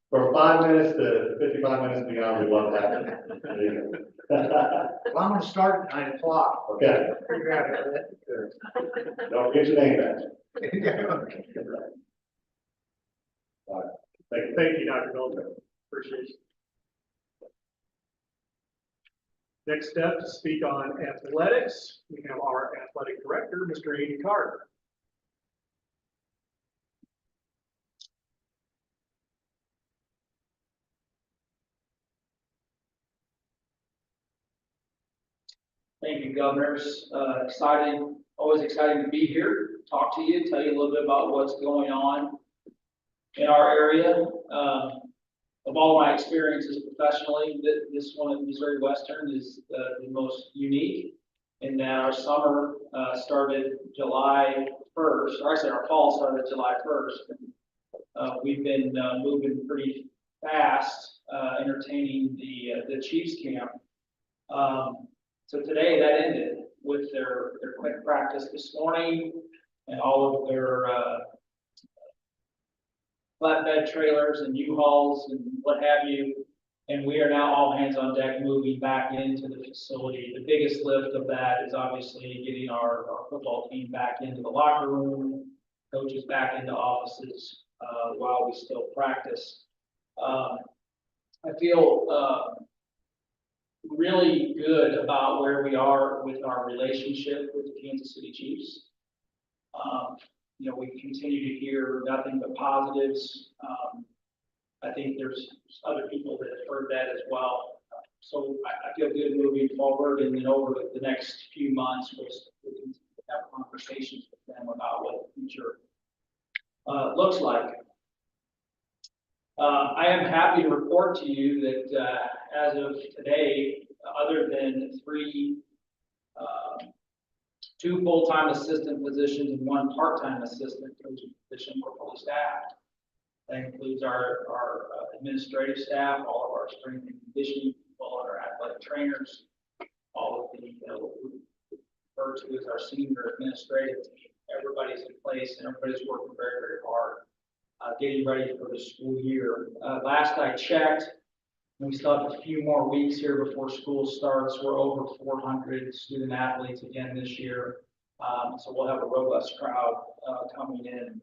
From 5 minutes to 55 minutes beyond, we love that. There you go. Well, I'm gonna start at 9 o'clock. Okay, Figure out how that- don't get your name back. Thank you, Dr. Goldberg. Appreciate it. Next up to speak on athletics, we have our athletic director, Mr. Andy Carter. Thank you, governors. Always exciting to be here, talk to you, tell you a little bit about what's going on in our area. Of all my experiences professionally, this one at Missouri Western is the most unique in that our summer started July 1st, or I said our fall started July 1st. We've been moving pretty fast, entertaining the Chiefs camp. So today that ended with their quick practice this morning and all of their flatbed trailers and U-Hauls and what have you. And we are now all hands on deck moving back into the facility. The biggest lift of that is obviously getting our football team back into the locker room, coaches back into offices while we still practice. I feel really good about where we are with our relationship with the Kansas City Chiefs. We continue to hear nothing but positives. I think there's other people that have heard that as well. So I feel good moving forward, and then over the next few months, we can have conversations with them about what the future looks like. I am happy to report to you that as of today, other than two full-time assistant positions and one part-time assistant coaching position, we're fully staffed. That includes our administrative staff, all of our strength and conditioning people, our athletic trainers, all of the what we refer to as our senior administrative team. Everybody's in place and everybody's working very, very hard, getting ready for the school year. Last I checked, we still have a few more weeks here before school starts. We're over 400 student athletes again this year. So we'll have a robust crowd coming in.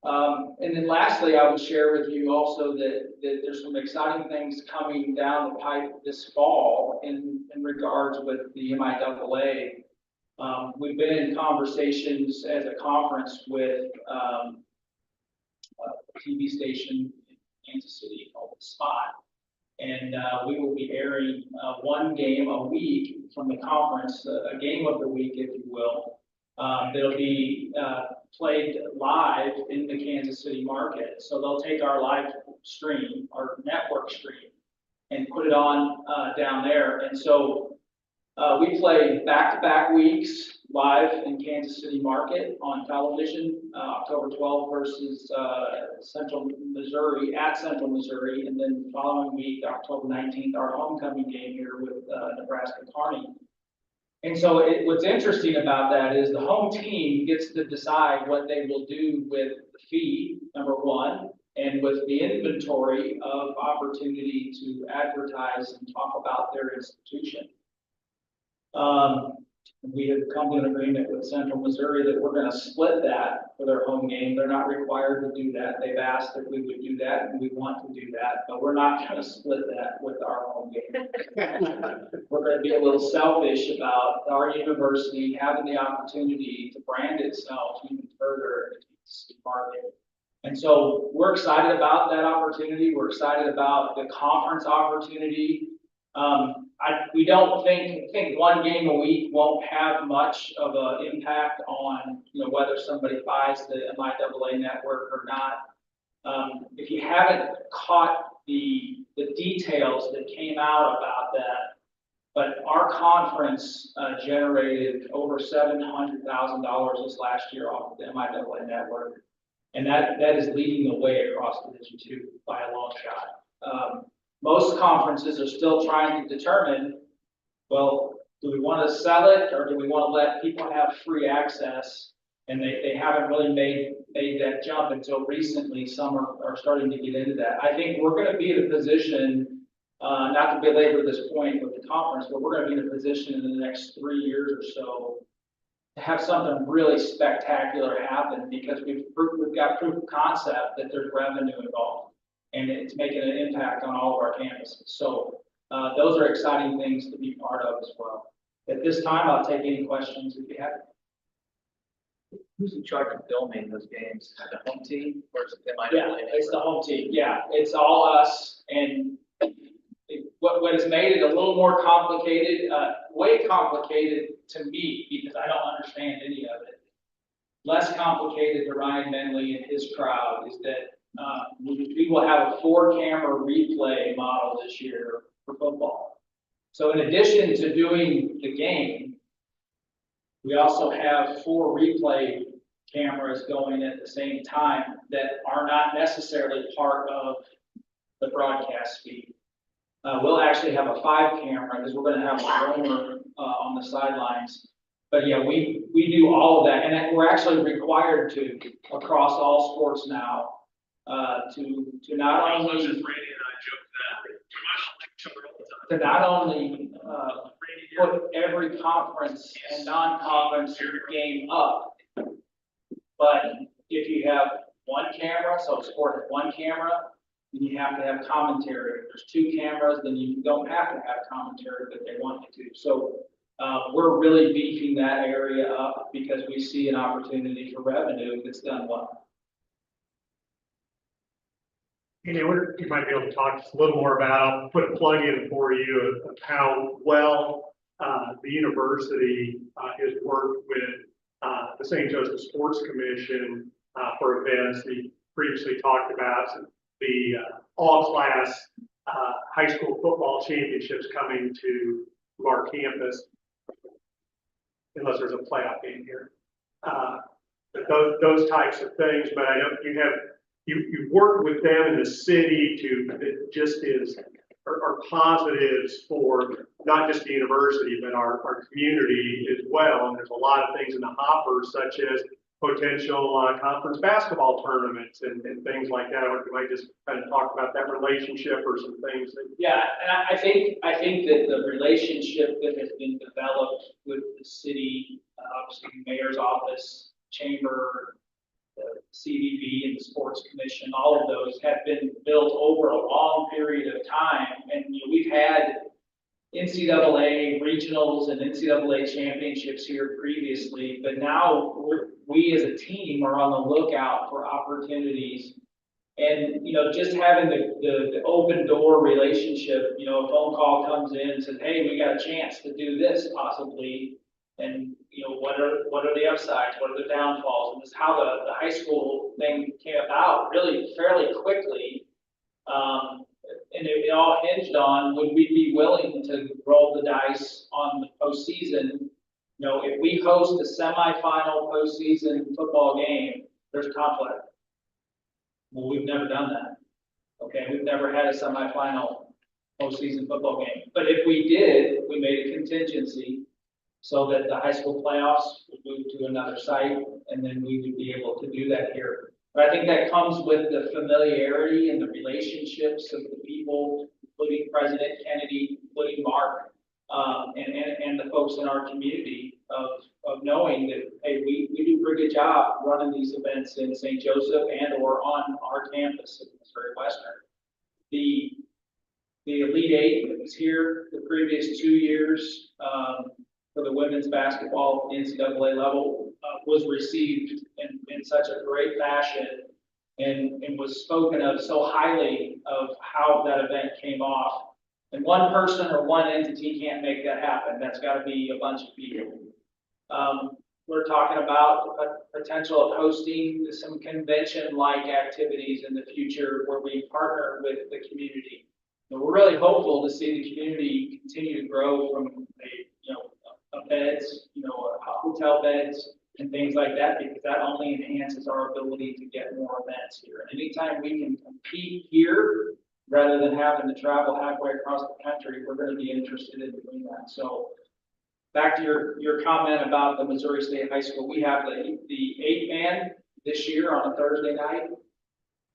And then lastly, I would share with you also that there's some exciting things coming down the pipe this fall in regards with the MIAA. We've been in conversations as a conference with a TV station in Kansas City called Spratt. And we will be airing one game a week from the conference, a game of the week, if you will. That'll be played live in the Kansas City market. So they'll take our live stream, our network stream, and put it on down there. And so we play back-to-back weeks live in Kansas City market on television, October 12th versus Central Missouri, at Central Missouri, and then the following week, October 19th, our homecoming game here with Nebraska Kearney. And so what's interesting about that is the home team gets to decide what they will do with the fee, number one, and with the inventory of opportunity to advertise and talk about their institution. We have come to an agreement with Central Missouri that we're going to split that for their home game. They're not required to do that. They've asked if we would do that, and we want to do that, but we're not going to split that with our home game. We're going to be a little selfish about our university having the opportunity to brand itself even further in the market. And so we're excited about that opportunity. We're excited about the conference opportunity. We don't think one game a week won't have much of an impact on whether somebody buys the MIAA network or not. If you haven't caught the details that came out about that, but our conference generated over $700,000 this last year off of the MIAA network, and that is leading the way across Division II by a long shot. Most conferences are still trying to determine, well, do we want to sell it or do we want to let people have free access And they haven't really made that jump until recently. Some are starting to get into that. I think we're gonna be in a position, not to belabor this point with the conference, but we're gonna be in a position in the next 3 years or so to have something really spectacular happen, because we've got proof of concept that there's revenue involved, and it's making an impact on all of our campuses. So those are exciting things to be part of as well. At this time, I'll take any questions if you have. Who's in charge of filming those games? The home team or is it Yeah, it's the home team. Yeah, it's all us. And what has made it a little more complicated, way complicated to me, because I don't understand any of it. Less complicated to Ryan Menley and his crowd is that we will have a 4-camera replay model this year for football. So in addition to doing the game, we also have 4 replay cameras going at the same time that are not necessarily part of the broadcast feed. We'll actually have a 5-camera because we're going to have a roamer on the sidelines. But yeah, we do all of that, and we're actually required to across all sports now to not only put every conference and non-conference game up. But if you have 1 camera, so a sport has 1 camera, then you have to have commentary. If there's 2 cameras, then you don't have to have commentary, but they want you to. So we're really beefing that area up because we see an opportunity for revenue if it's done well. And you might be able to talk just a little more about, put a plug in for you of how well the university has worked with the St. Joseph Sports Commission for events. We previously talked about the all-class high school football championships coming to our campus, unless there's a playoff game here. But those types of things, but I know you've worked with them in the city it just are positives for not just the university, but our community as well. And there's a lot of things in the hopper, such as potential conference basketball tournaments and things like that. Or you might just kind of talk about that relationship or some things that. Yeah, and I think that the relationship that has been developed with the city, obviously the mayor's office, chamber, the CDB and the sports commission, all of those have been built over a long period of time. And we've had NCAA regionals and NCAA championships here previously, but now we as a team are on the lookout for opportunities. And, just having the open door relationship, a phone call comes in and says, hey, we got a chance to do this possibly. And, what are the upsides? What are the downfalls? And this is how the high school thing came about really fairly quickly. And it all hinged on, would we be willing to roll the dice on the postseason? If we host a semifinal postseason football game, there's conflict. Well, we've never done that. Okay, we've never had a semifinal postseason football game. But if we did, we made a contingency so that the high school playoffs would move to another site, and then we would be able to do that here. But I think that comes with the familiarity and the relationships of the people, including President Kennedy, including Mark, and the folks in our community of knowing that, hey, we do a pretty good job running these events in St. Joseph and or on our campus in Missouri Western. The Elite Eight that was here the previous 2 years for the women's basketball at the NCAA level was received in such a great fashion and was spoken of so highly of how that event came off. And one person or one entity can't make that happen. That's got to be a bunch of people. We're talking about the potential of hosting some convention-like activities in the future where we partner with the community. And we're really hopeful to see the community continue to grow from beds, hotel beds and things like that, because that only enhances our ability to get more events here. And anytime we can compete here rather than having to travel halfway across the country, we're going to be interested in doing that. So back to your comment about the Missouri State High School, we have the 8-man this year on a Thursday night.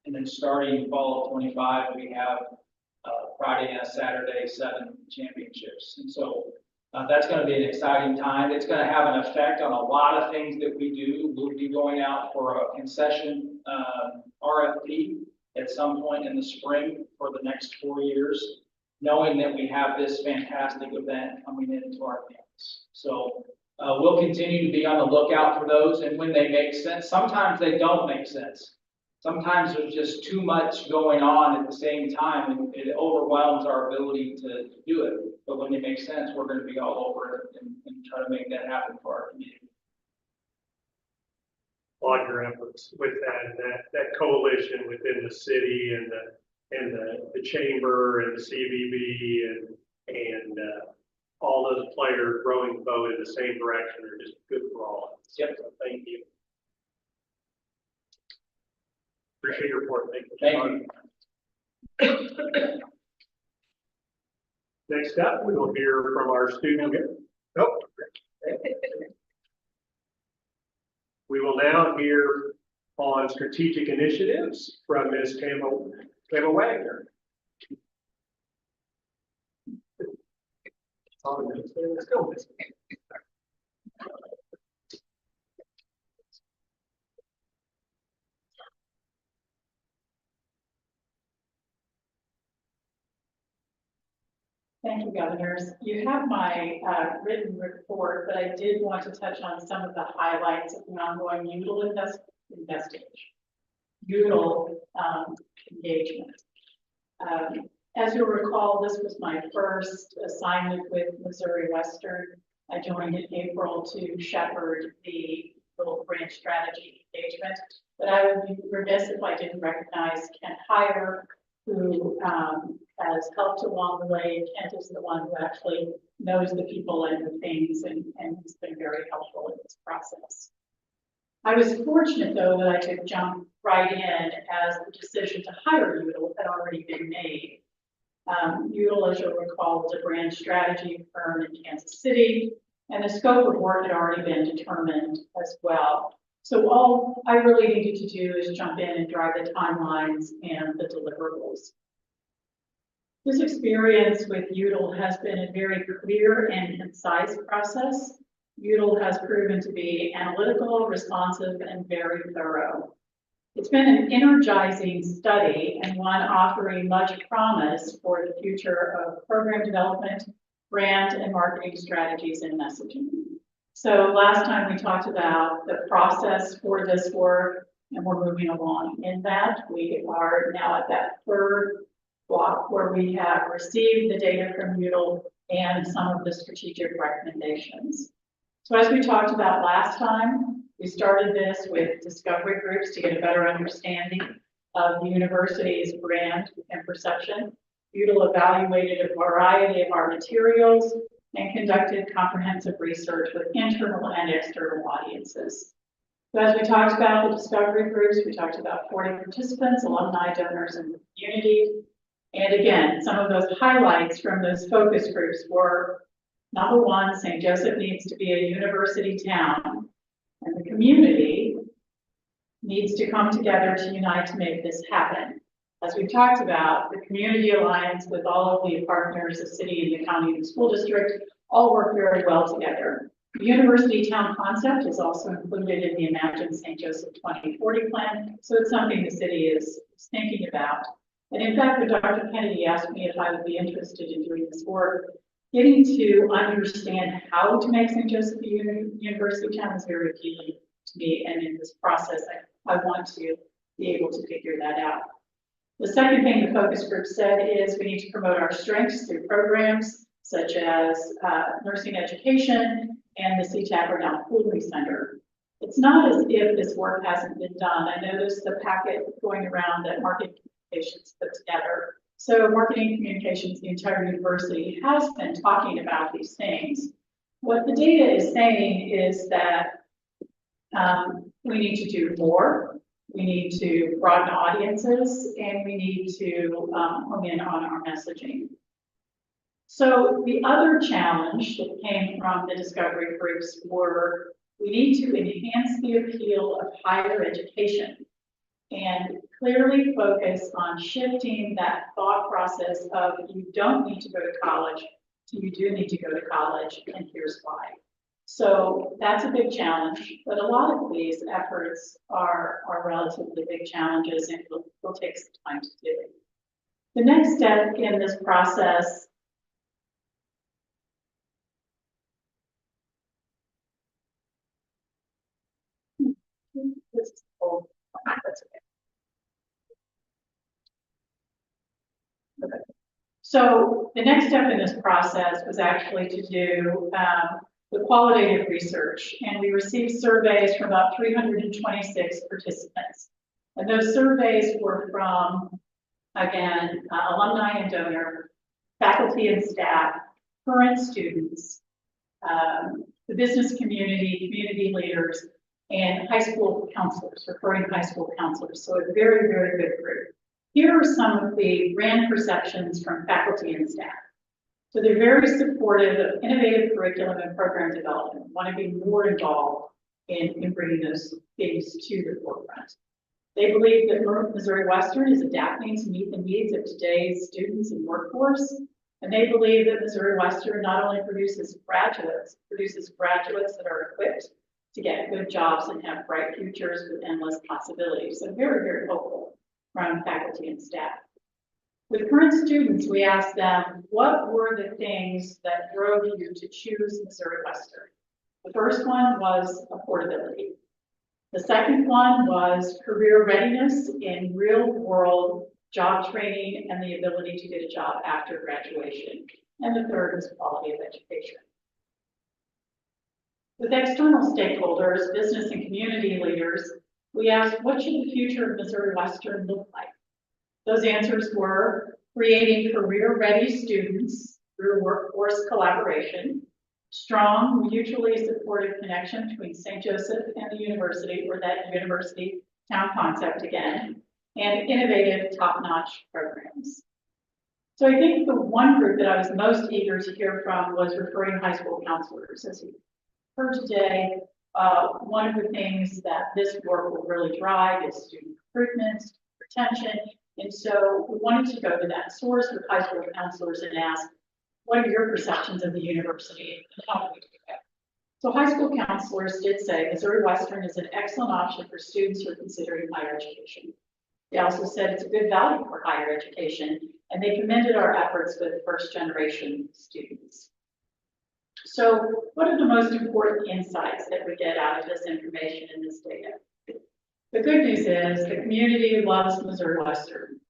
And then starting fall of 25, we have Friday and Saturday 7 championships. And so that's going to be an exciting time. It's going to have an effect on a lot of things that we do. We'll be going out for a concession RFP at some point in the spring for the next 4 years, knowing that we have this fantastic event coming into our campus. So we'll continue to be on the lookout for those, and when they make sense, sometimes they don't make sense. Sometimes there's just too much going on at the same time, and it overwhelms our ability to do it. But when they make sense, we're going to be all over it and try to make that happen for our community. On your efforts with that coalition within the city and the chamber and the CVB and all those players rowing the boat in the same direction are just good for all of us. Yep. So thank you. Appreciate your report. Thank you. Next up, we will hear from our student. Oh. We will now hear on strategic initiatives from Ms. Kayla Wagner. Let's go. Thank you, governors. You have my written report, but I did want to touch on some of the highlights of the ongoing UDL investigation, UDL engagement. As you'll recall, this was my first assignment with Missouri Western. I joined in April to shepherd the little branch strategy engagement, but I would be remiss if I didn't recognize Kent Heyer, who has helped along the way. Kent is the one who actually knows the people and the things, and has been very helpful in this process. I was fortunate, though, that I could jump right in as the decision to hire UDL had already been made. UDL, as you'll recall, is a brand strategy firm in Kansas City, and the scope of work had already been determined as well. So all I really needed to do is jump in and drive the timelines and the deliverables. This experience with UDL has been a very clear and concise process. UDL has proven to be analytical, responsive, and very thorough. It's been an energizing study and one offering much promise for the future of program development, brand and marketing strategies and messaging. So last time we talked about the process for this work, and we're moving along in that. We are now at that third block where we have received the data from UDL and some of the strategic recommendations. So as we talked about last time, we started this with discovery groups to get a better understanding of the university's brand and perception. UDL evaluated a variety of our materials and conducted comprehensive research with internal and external audiences. So as we talked about the discovery groups, we talked about 40 participants, alumni, donors, and the community. And again, some of those highlights from those focus groups were, number one, St. Joseph needs to be a university town, and the community needs to come together to unite to make this happen. As we've talked about, the community alliance with all of the partners, the city and the county and the school district, all work very well together. The university town concept is also included in the Imagine St. Joseph 2040 plan, so it's something the city is thinking about. And in fact, when Dr. Kennedy asked me if I would be interested in doing this work, getting to understand how to make St. Joseph a university town is very appealing to me, and in this process, I want to be able to figure that out. The second thing the focus group said is we need to promote our strengths through programs such as nursing education and the CTAC or now Cooley Center. It's not as if this work hasn't been done. I noticed the packet going around that marketing communications put together. So marketing communications, the entire university has been talking about these things. What the data is saying is that we need to do more. We need to broaden audiences, and we need to hone in on our messaging. So the other challenge that came from the discovery groups were, we need to enhance the appeal of higher education and clearly focus on shifting that thought process of you don't need to go to college to you do need to go to college, and here's why. So that's a big challenge, but a lot of these efforts are relatively big challenges and will take some time to do. The next step in this process this is old. That's okay. So the next step in this process was actually to do the qualitative research, and we received surveys from about 326 participants. And those surveys were from, again, alumni and donor, faculty and staff, current students, the business community, community leaders, and high school counselors, referring high school counselors. So a very, very good group. Here are some of the brand perceptions from faculty and staff. So they're very supportive of innovative curriculum and program development, want to be more involved in bringing those things to the forefront. They believe that Missouri Western is adapting to meet the needs of today's students and workforce. And they believe that Missouri Western not only produces graduates that are equipped to get good jobs and have bright futures with endless possibilities. So very, very hopeful from faculty and staff. With current students, we asked them, what were the things that drove you to choose Missouri Western? The first one was affordability. The second one was career readiness in real world job training and the ability to get a job after graduation. And the third is quality of education. With external stakeholders, business and community leaders, we asked, what should the future of Missouri Western look like? Those answers were creating career-ready students through workforce collaboration, strong, mutually supportive connection between St. Joseph and the university, or that university town concept again, and innovative, top-notch programs. So I think the one group that I was most eager to hear from was referring high school counselors. As you heard today, one of the things that this work will really drive is student recruitment, retention. And so we wanted to go to that source with high school counselors and ask, what are your perceptions of the university and how do we do that? So high school counselors did say Missouri Western is an excellent option for students who are considering higher education. They also said it's a good value for higher education, and they commended our efforts with first generation students. So what are the most important insights that we get out of this information and this data? The good news is the community loves Missouri Western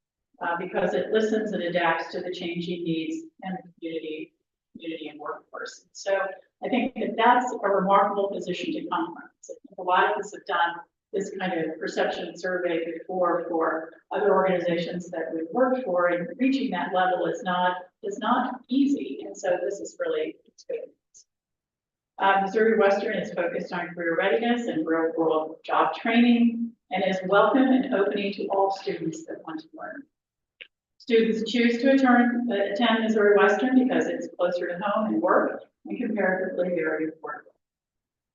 because it listens and adapts to the changing needs and the community and workforce. So I think that that's a remarkable position to come from. So I think a lot of us have done this kind of perception survey before for other organizations that we've worked for, and reaching that level is not easy. And so this is really, it's good. Missouri Western is focused on career readiness and real world job training and is welcome and opening to all students that want to learn. Students choose to attend Missouri Western because it's closer to home and work and comparatively very affordable.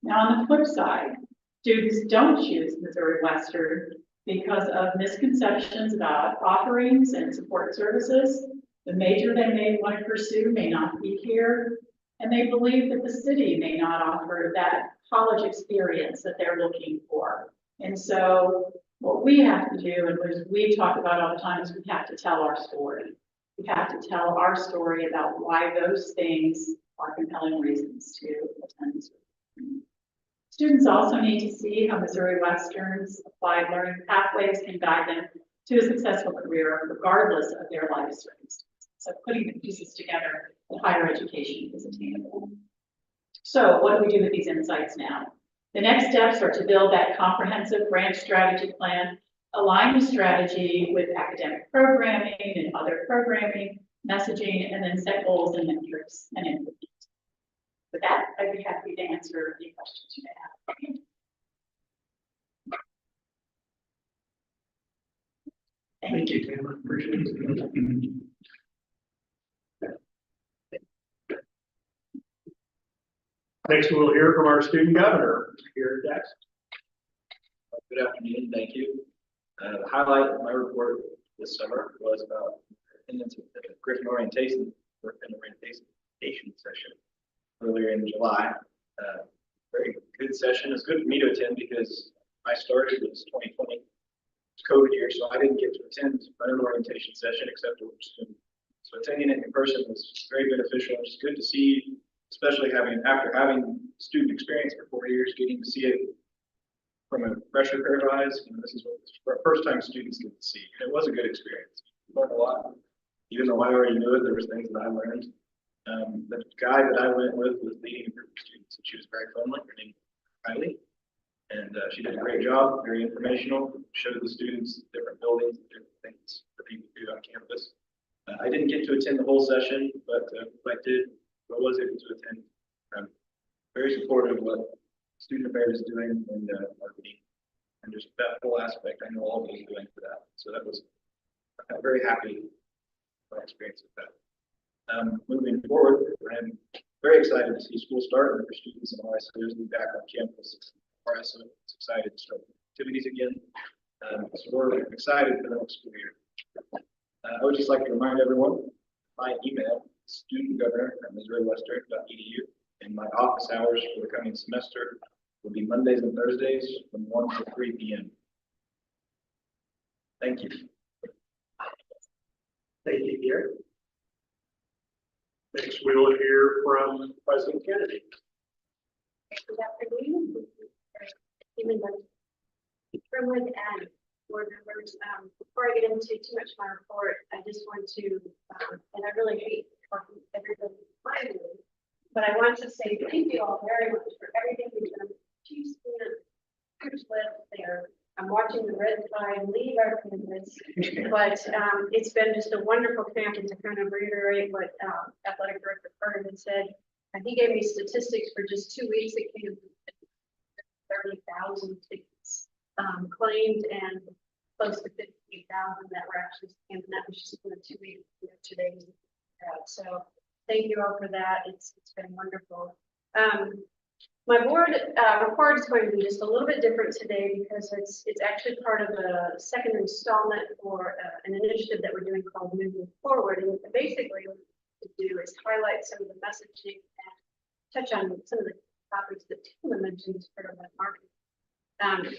Now on the flip side, students don't choose Missouri Western because of misconceptions about offerings and support services. The major they may want to pursue may not be here, and they believe that the city may not offer that college experience that they're looking for. And so what we have to do, and as we talk about all the time, is we have to tell our story. We have to tell our story about why those things are compelling reasons to attend Missouri. Students also need to see how Missouri Western's applied learning pathways can guide them to a successful career regardless of their life circumstances. So putting the pieces together, that higher education is attainable. So what do we do with these insights now? The next steps are to build that comprehensive branch strategy plan, align the strategy with academic programming and other programming, messaging, and then set goals and metrics and implement. With that, I'd be happy to answer any questions you may have. Thank you, Tamara. Appreciate it. Next, we'll hear from our student governor, Gary Jackson. Good afternoon, thank you. The highlight of my report this summer was about attendance at the Griffin orientation session earlier in July. Very good session. It's good for me to attend because I started, it was 2020 COVID year, so I didn't get to attend my own orientation session except for Zoom. So attending it in person was very beneficial. It's good to see, especially after having student experience for 4 years, getting to see it from a fresher pair of eyes. This is what first time students get to see. And it was a good experience. Learned a lot. Even though I already knew it, there was things that I learned. The guy that I went with was leading a group of students, and she was very friendly. Her name was Kylie. And she did a great job, very informational, showed the students different buildings, different things that people do on campus. I didn't get to attend the whole session, but I was able to attend. I'm very supportive of what Student Affairs is doing and marketing. And just that whole aspect, I know all of you are doing for that. So I'm very happy with my experience with that. Moving forward, I'm very excited to see school start and for students and RSOs to be back on campus. RSO is excited to start activities again. So we're excited for the next school year. I would just like to remind everyone, my email, studentgovernor@missouriwestern.edu, and my office hours for the coming semester will be Mondays and Thursdays from 1 to 3 p.m. Thank you. Thank you, Gary. Next, we will hear from President Kennedy. Good afternoon. Privilege and board members. Before I get into too much of my report, I just want to, and I really hate talking to everybody behind me, but I want to say thank you all very much for everything you've done. Chief student, huge lift there. I'm watching the red tide leave our campus, but it's been just a wonderful camp. And to kind of reiterate what Athletic Director Carter had said, he gave me statistics for just 2 weeks at camp. 30,000 tickets claimed and close to 50,000 that were actually scanned. And that was just in the 2 weeks, 2 days. So thank you all for that. It's been wonderful. My board report is going to be just a little bit different today because it's actually part of a second installment for an initiative that we're doing called Moving Forward. And basically what we do is highlight some of the messaging and touch on some of the topics that Tina mentioned as part of that marketing.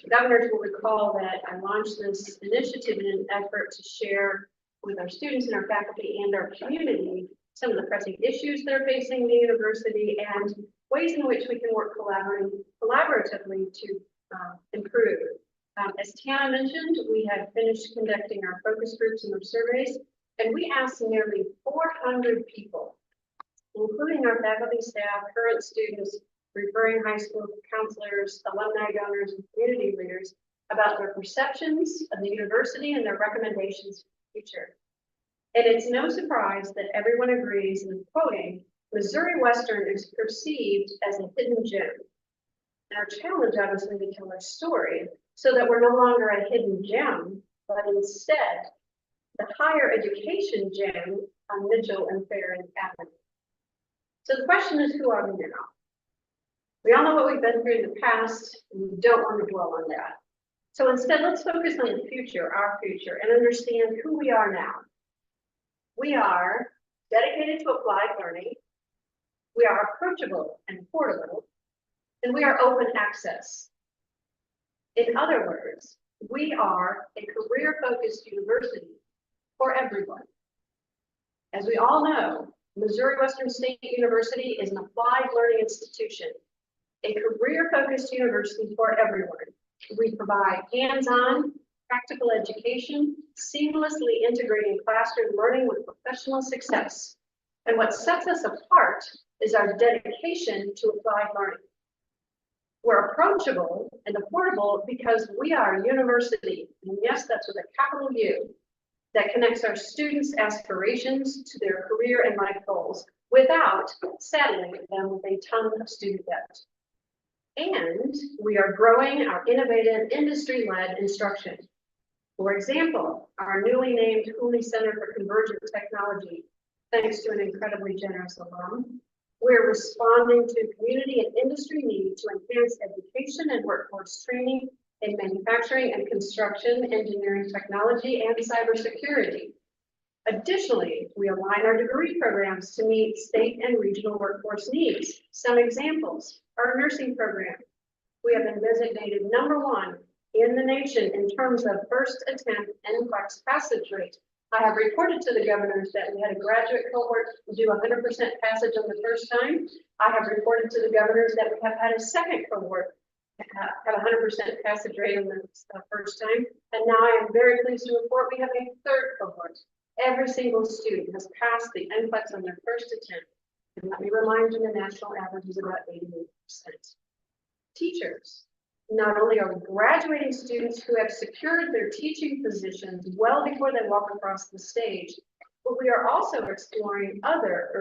Governors will recall that I launched this initiative in an effort to share with our students and our faculty and our community some of the pressing issues that are facing the university and ways in which we can work collaboratively to improve. As Tiana mentioned, we have finished conducting our focus groups and our surveys, and we asked nearly 400 people, including our faculty, staff, current students, referring high school counselors, alumni donors, and community leaders about their perceptions of the university and their recommendations for the future. And it's no surprise that everyone agrees, and I'm quoting, Missouri Western is perceived as a hidden gem. And our challenge, obviously, to tell our story so that we're no longer a hidden gem, but instead the higher education gem on Mitchell and Farron Avenue. So the question is, who are we now? We all know what we've been through in the past, and we don't want to dwell on that. So instead, let's focus on the future, our future, and understand who we are now. We are dedicated to applied learning. We are approachable and affordable, and we are open access. In other words, we are a career-focused university for everyone. As we all know, Missouri Western State University is an applied learning institution, a career-focused university for everyone. We provide hands-on, practical education, seamlessly integrating classroom learning with professional success. And what sets us apart is our dedication to applied learning. We're approachable and affordable because we are a university, and yes, that's with a capital U, that connects our students' aspirations to their career and life goals without saddling them with a ton of student debt. And we are growing our innovative industry-led instruction. For example, our newly named Cooley Center for Convergent Technology, thanks to an incredibly generous alum, We're responding to community and industry need to enhance education and workforce training in manufacturing and construction, engineering, technology, and cybersecurity. Additionally, we align our degree programs to meet state and regional workforce needs. Some examples, our nursing program. We have been designated #1 in the nation in terms of first attempt NCLEX passage rate. I have reported to the governors that we had a graduate cohort do 100% passage on the first time. I have reported to the governors that we have had a second cohort have 100% passage rate on the first time. And now I am very pleased to report we have a third cohort. Every single student has passed the NCLEX on their first attempt. And let me remind you, the national average is about 88%. Teachers. Not only are we graduating students who have secured their teaching positions well before they walk across the stage, but we are also exploring other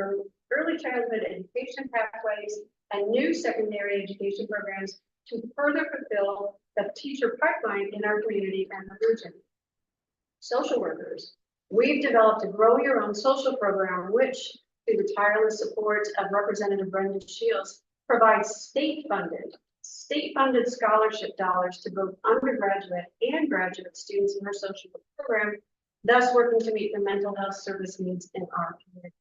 early childhood education pathways and new secondary education programs to further fulfill the teacher pipeline in our community and the region. Social workers. We've developed a Grow Your Own social program, which, through the tireless support of Representative Brenda Shields, provides state-funded scholarship dollars to both undergraduate and graduate students in our social work program, thus working to meet the mental health service needs in our community.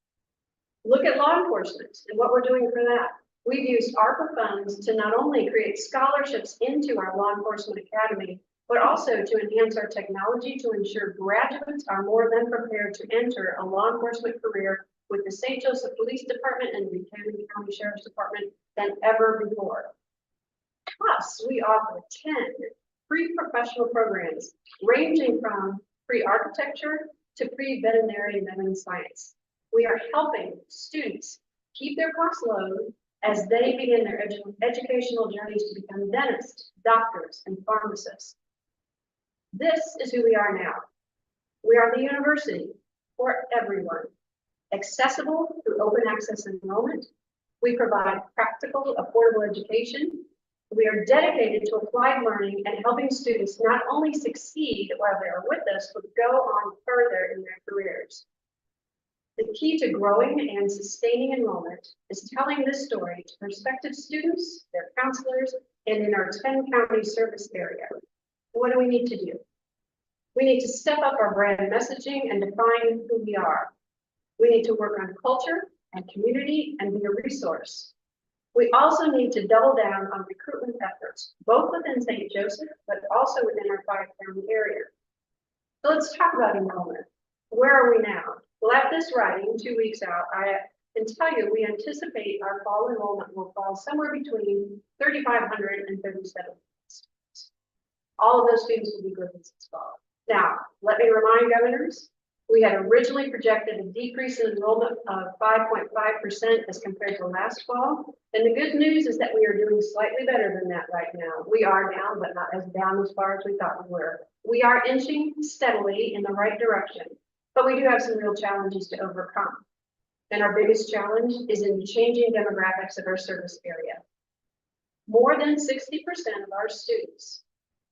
Look at law enforcement and what we're doing for that. We've used ARPA funds to not only create scholarships into our law enforcement academy, but also to enhance our technology to ensure graduates are more than prepared to enter a law enforcement career with the St. Joseph Police Department and the Buchanan County Sheriff's Department than ever before. Plus, we offer 10 pre-professional programs ranging from pre-architecture to pre-veterinary and science. We are helping students keep their costs low as they begin their educational journeys to become dentists, doctors, and pharmacists. This is who we are now. We are the university for everyone, accessible through open access enrollment. We provide practical, affordable education. We are dedicated to applied learning and helping students not only succeed while they are with us, but go on further in their careers. The key to growing and sustaining enrollment is telling this story to prospective students, their counselors, and in our 10-county service area. What do we need to do? We need to step up our brand messaging and define who we are. We need to work on culture and community and be a resource. We also need to double down on recruitment efforts, both within St. Joseph, but also within our 5-county area. So let's talk about enrollment. Where are we now? Well, at this writing, 2 weeks out, I can tell you we anticipate our fall enrollment will fall somewhere between 3,500 and 3,700 students. All of those students will be graduates this fall. Now, let me remind governors, we had originally projected a decrease in enrollment of 5.5% as compared to last fall. And the good news is that we are doing slightly better than that right now. We are down, but not as down as far as we thought we were. We are inching steadily in the right direction, but we do have some real challenges to overcome. And our biggest challenge is in the changing demographics of our service area. More than 60% of our students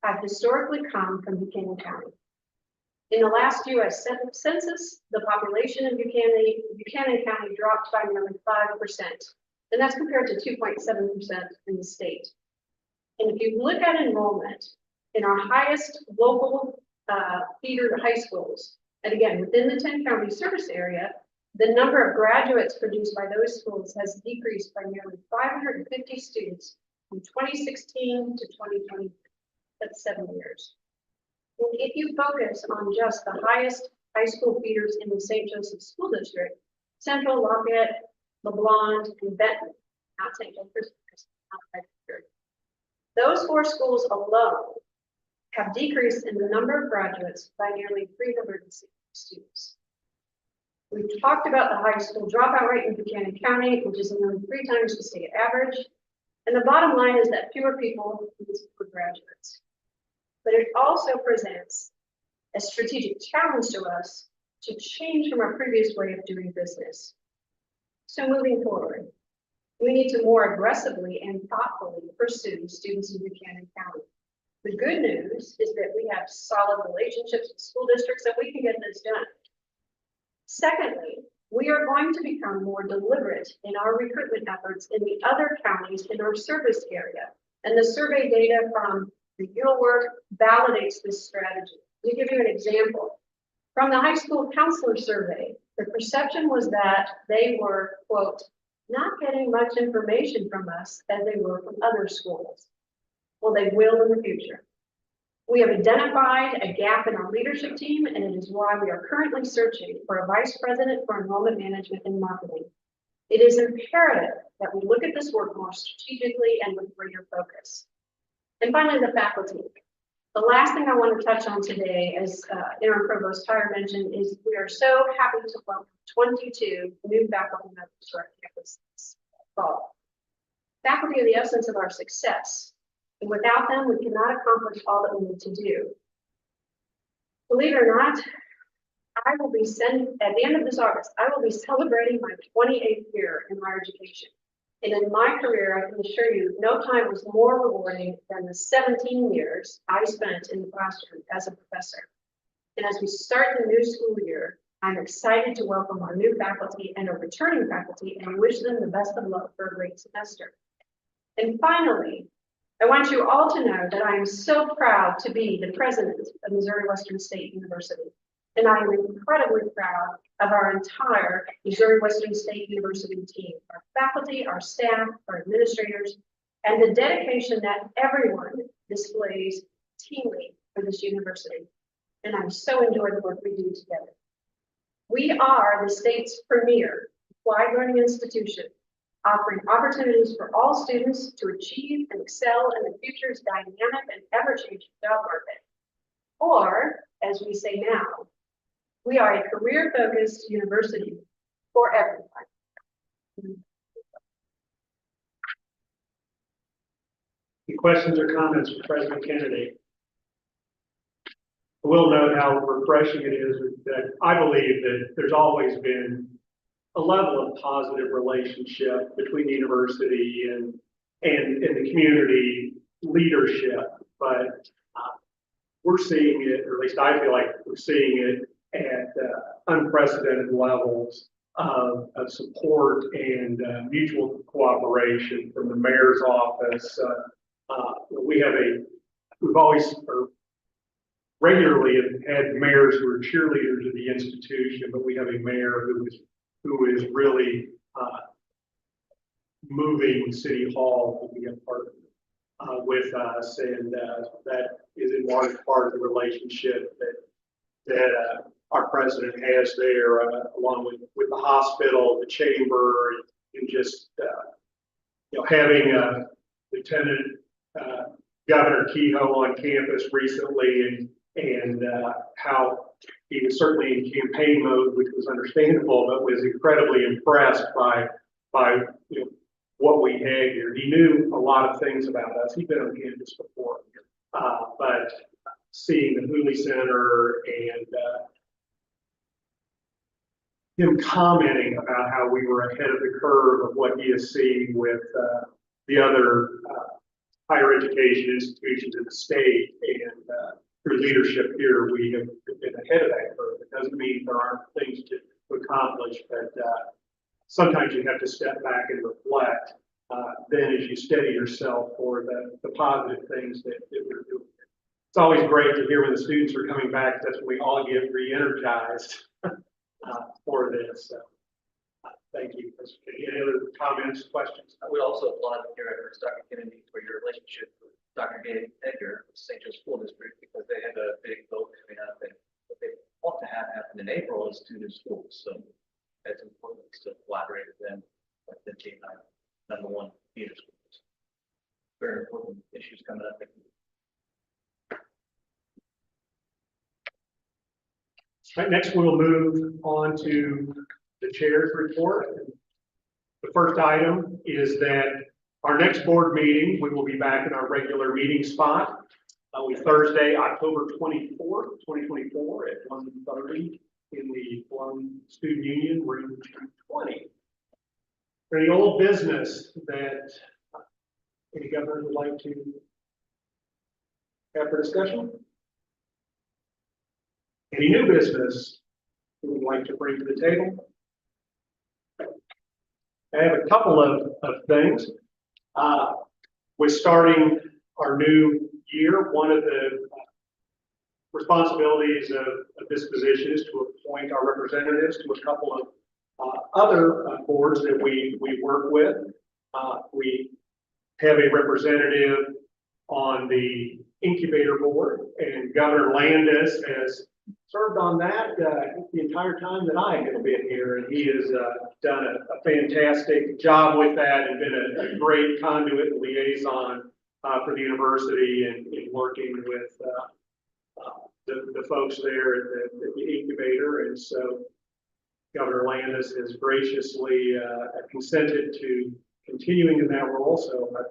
have historically come from Buchanan County. In the last U.S. Census, the population in Buchanan County dropped by nearly 5%, and that's compared to 2.7% in the state. And if you look at enrollment in our highest local feeder high schools, and again, within the 10-county service area, the number of graduates produced by those schools has decreased by nearly 550 students from 2016 to 2020. That's 7 years. And if you focus on just the highest high school feeders in the St. Joseph School District, Central, Lafayette, LeBlanc, and Benton, not St. Joseph, those 4 schools alone have decreased in the number of graduates by nearly 360 students. We've talked about the high school dropout rate in Buchanan County, which is nearly 3 times the state average. And the bottom line is that fewer people for graduates. But it also presents a strategic challenge to us to change from our previous way of doing business. So moving forward, we need to more aggressively and thoughtfully pursue students in Buchanan County. The good news is that we have solid relationships with school districts and we can get this done. Secondly, We are going to become more deliberate in our recruitment efforts in the other counties in our service area. And the survey data from the Yule work validates this strategy. Let me give you an example. From the high school counselor survey, the perception was that they were, quote, not getting much information from us as they were from other schools. Well, they will in the future. We have identified a gap in our leadership team, and it is why we are currently searching for a vice president for enrollment management and marketing. It is imperative that we look at this work more strategically and with greater focus. And finally, the faculty. The last thing I want to touch on today, as Interim Provost Tyre mentioned, is we are so happy to welcome 22 new faculty members to our campus this fall. Faculty are the essence of our success, and without them, we cannot accomplish all that we need to do. Believe it or not, I will be at the end of this August, I will be celebrating my 28th year in higher education. And in my career, I can assure you, no time was more rewarding than the 17 years I spent in the classroom as a professor. And as we start the new school year, I'm excited to welcome our new faculty and our returning faculty and wish them the best of luck for a great semester. And finally, I want you all to know that I am so proud to be the president of Missouri Western State University. And I am incredibly proud of our entire Missouri Western State University team, our faculty, our staff, our administrators, and the dedication that everyone displays teamly for this university. And I so enjoy the work we do together. We are the state's premier applied learning institution, offering opportunities for all students to achieve and excel in the future's dynamic and ever-changing job market. Or, as we say now, we are a career-focused university for everyone. Any questions or comments for President Kennedy? I will note how refreshing it is that I believe that there's always been a level of positive relationship between the university and the community leadership, but we're seeing it, or at least I feel like we're seeing it at unprecedented levels of support and mutual cooperation from the mayor's office. We've always regularly had mayors who are cheerleaders of the institution, but we have a mayor who is really moving City Hall to be a partner with us, and that is in large part of the relationship that our president has there, along with the hospital, the chamber, and just having Lieutenant Governor Kehoe on campus recently, and how he was certainly in campaign mode, which was understandable, but was incredibly impressed by what we had here. He knew a lot of things about us. He'd been on campus before, but seeing the Hooley Center and him commenting about how we were ahead of the curve of what he is seeing with the other higher education institutions in the state, and through leadership here, we have been ahead of that curve. It doesn't mean there aren't things to accomplish, but sometimes you have to step back and reflect. Then as you steady yourself for the positive things that we're doing. It's always great to hear when the students are coming back. That's when we all get re-energized for this. So, thank you. Any other comments, questions? I would also applaud your efforts, Dr. Kennedy, for your relationship with Dr. Dave Edgar, of St. Joe School District, because they have a big vote coming up, and what they want to have happen in April is 2 new schools. So it's important to collaborate with them, like the #1 theater schools. Very important issues coming up. Right, next, we'll move on to the chair's report. The first item is that our next board meeting, we will be back in our regular meeting spot on Thursday, October 24th, 2024 at 1:30 in the Cologne Student Union, room 220. Any old business that any governor would like to have for discussion? Any new business we would like to bring to the table? I have a couple of things. With starting our new year, one of the responsibilities of this position is to appoint our representatives to a couple of other boards that we work with. We have a representative on the incubator board, and Governor Landis has served on that the entire time that I have been here, and he has done a fantastic job with that and been a great conduit and liaison for the university and in working with the folks there at the incubator. And so Governor Landis has graciously consented to continuing in that role. So I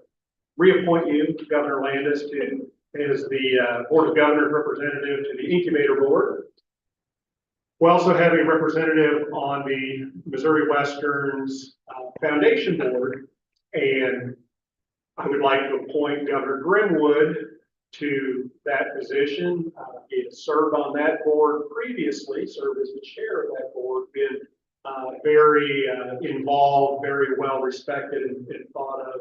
reappoint you, Governor Landis, as the Board of Governors representative to the incubator board. We also have a representative on the Missouri Western's Foundation Board, and I would like to appoint Governor Grimwood to that position. He has served on that board previously, served as the chair of that board, been very involved, very well respected and thought of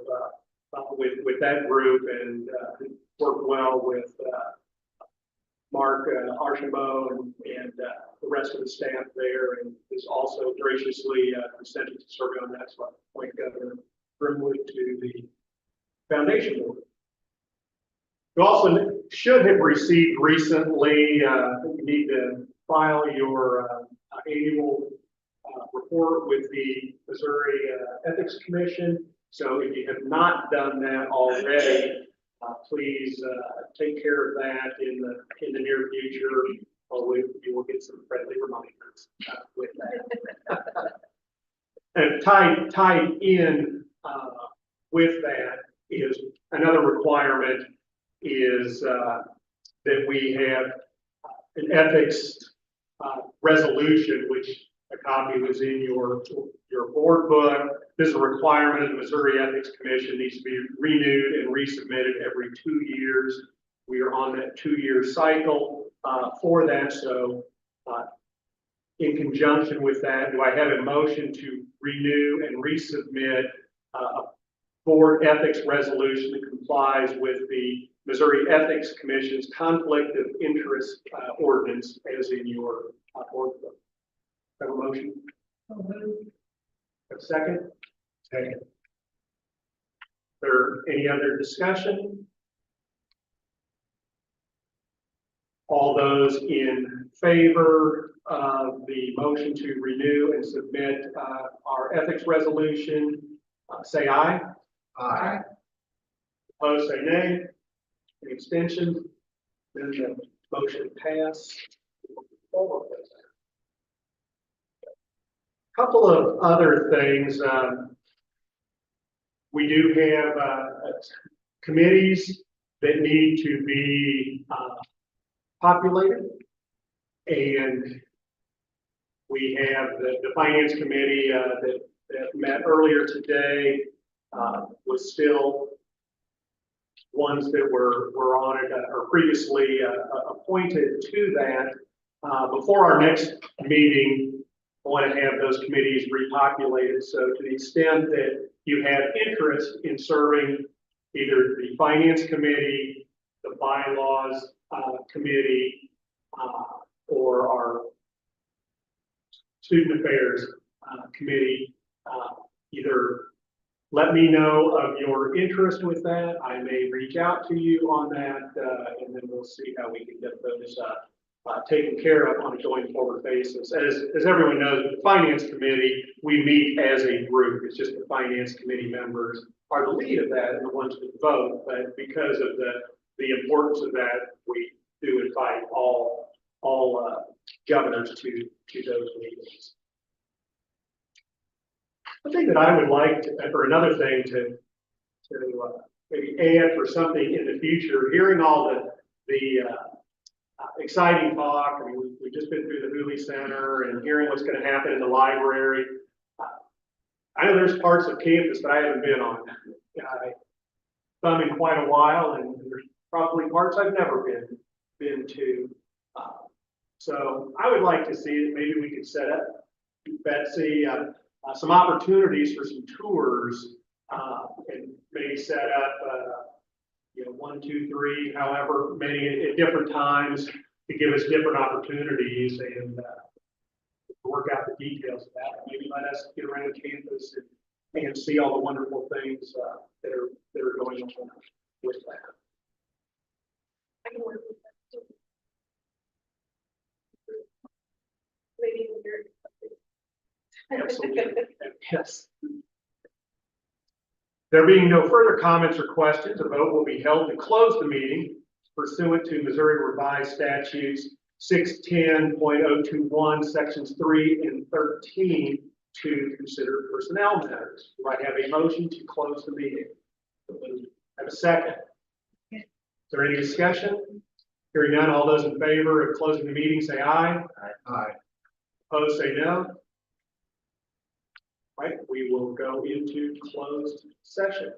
with that group, and worked well with Mark Archambault and the rest of the staff there, and is also graciously consented to serve on that. So I appoint Governor Grimwood to the Foundation Board. You also should have received recently, you need to file your annual report with the Missouri Ethics Commission. So if you have not done that already, please take care of that in the near future, or you will get some friendly reminders with that. And tied in with that is another requirement is that we have an ethics resolution, which a copy was in your board book. This is a requirement of the Missouri Ethics Commission, needs to be renewed and resubmitted every 2 years. We are on that 2-year cycle for that. So in conjunction with that, do I have a motion to renew and resubmit a board ethics resolution that complies with the Missouri Ethics Commission's conflict of interest ordinance as in your board book? Have a motion? A second? Second. Is there any other discussion? All those in favor of the motion to renew and submit our ethics resolution, say aye. Aye. Opposed, say nay. Any abstentions? Then the motion pass. Couple of other things. We do have committees that need to be populated, and we have the finance committee that met earlier today was still ones that were on it or previously appointed to that. Before our next meeting, I want to have those committees repopulated. So to the extent that you have interest in serving either the finance committee, the bylaws committee, or our student affairs committee, either let me know of your interest with that. I may reach out to you on that, and then we'll see how we can get those taken care of on a going forward basis. As everyone knows, the finance committee, we meet as a group. It's just the finance committee members are the lead of that and the ones that vote. But because of the importance of that, we do invite all governors to those meetings. The thing that I would like to, or another thing to maybe add for something in the future, hearing all the exciting talk. I mean, we've just been through the Hooley Center and hearing what's going to happen in the library. I know there's parts of campus that I haven't been on. I've been in quite a while, and there's probably parts I've never been to. So I would like to see that maybe we could set up Betsy. some opportunities for some tours, and maybe set up, 1, 2, 3, however many at different times to give us different opportunities and, work out the details of that. Maybe let us get around campus and see all the wonderful things, that are going on with that. I can work with that too. Maybe we're. Absolutely. Yes. There being no further comments or questions, a vote will be held to close the meeting pursuant to Missouri Revised Statutes 610.021, sections 3 and 13, to consider personnel matters. Do I have a motion to close the meeting? Have a second? Is there any discussion? Hearing none, all those in favor of closing the meeting, say aye. Aye. Opposed, say no. Right, we will go into closed session.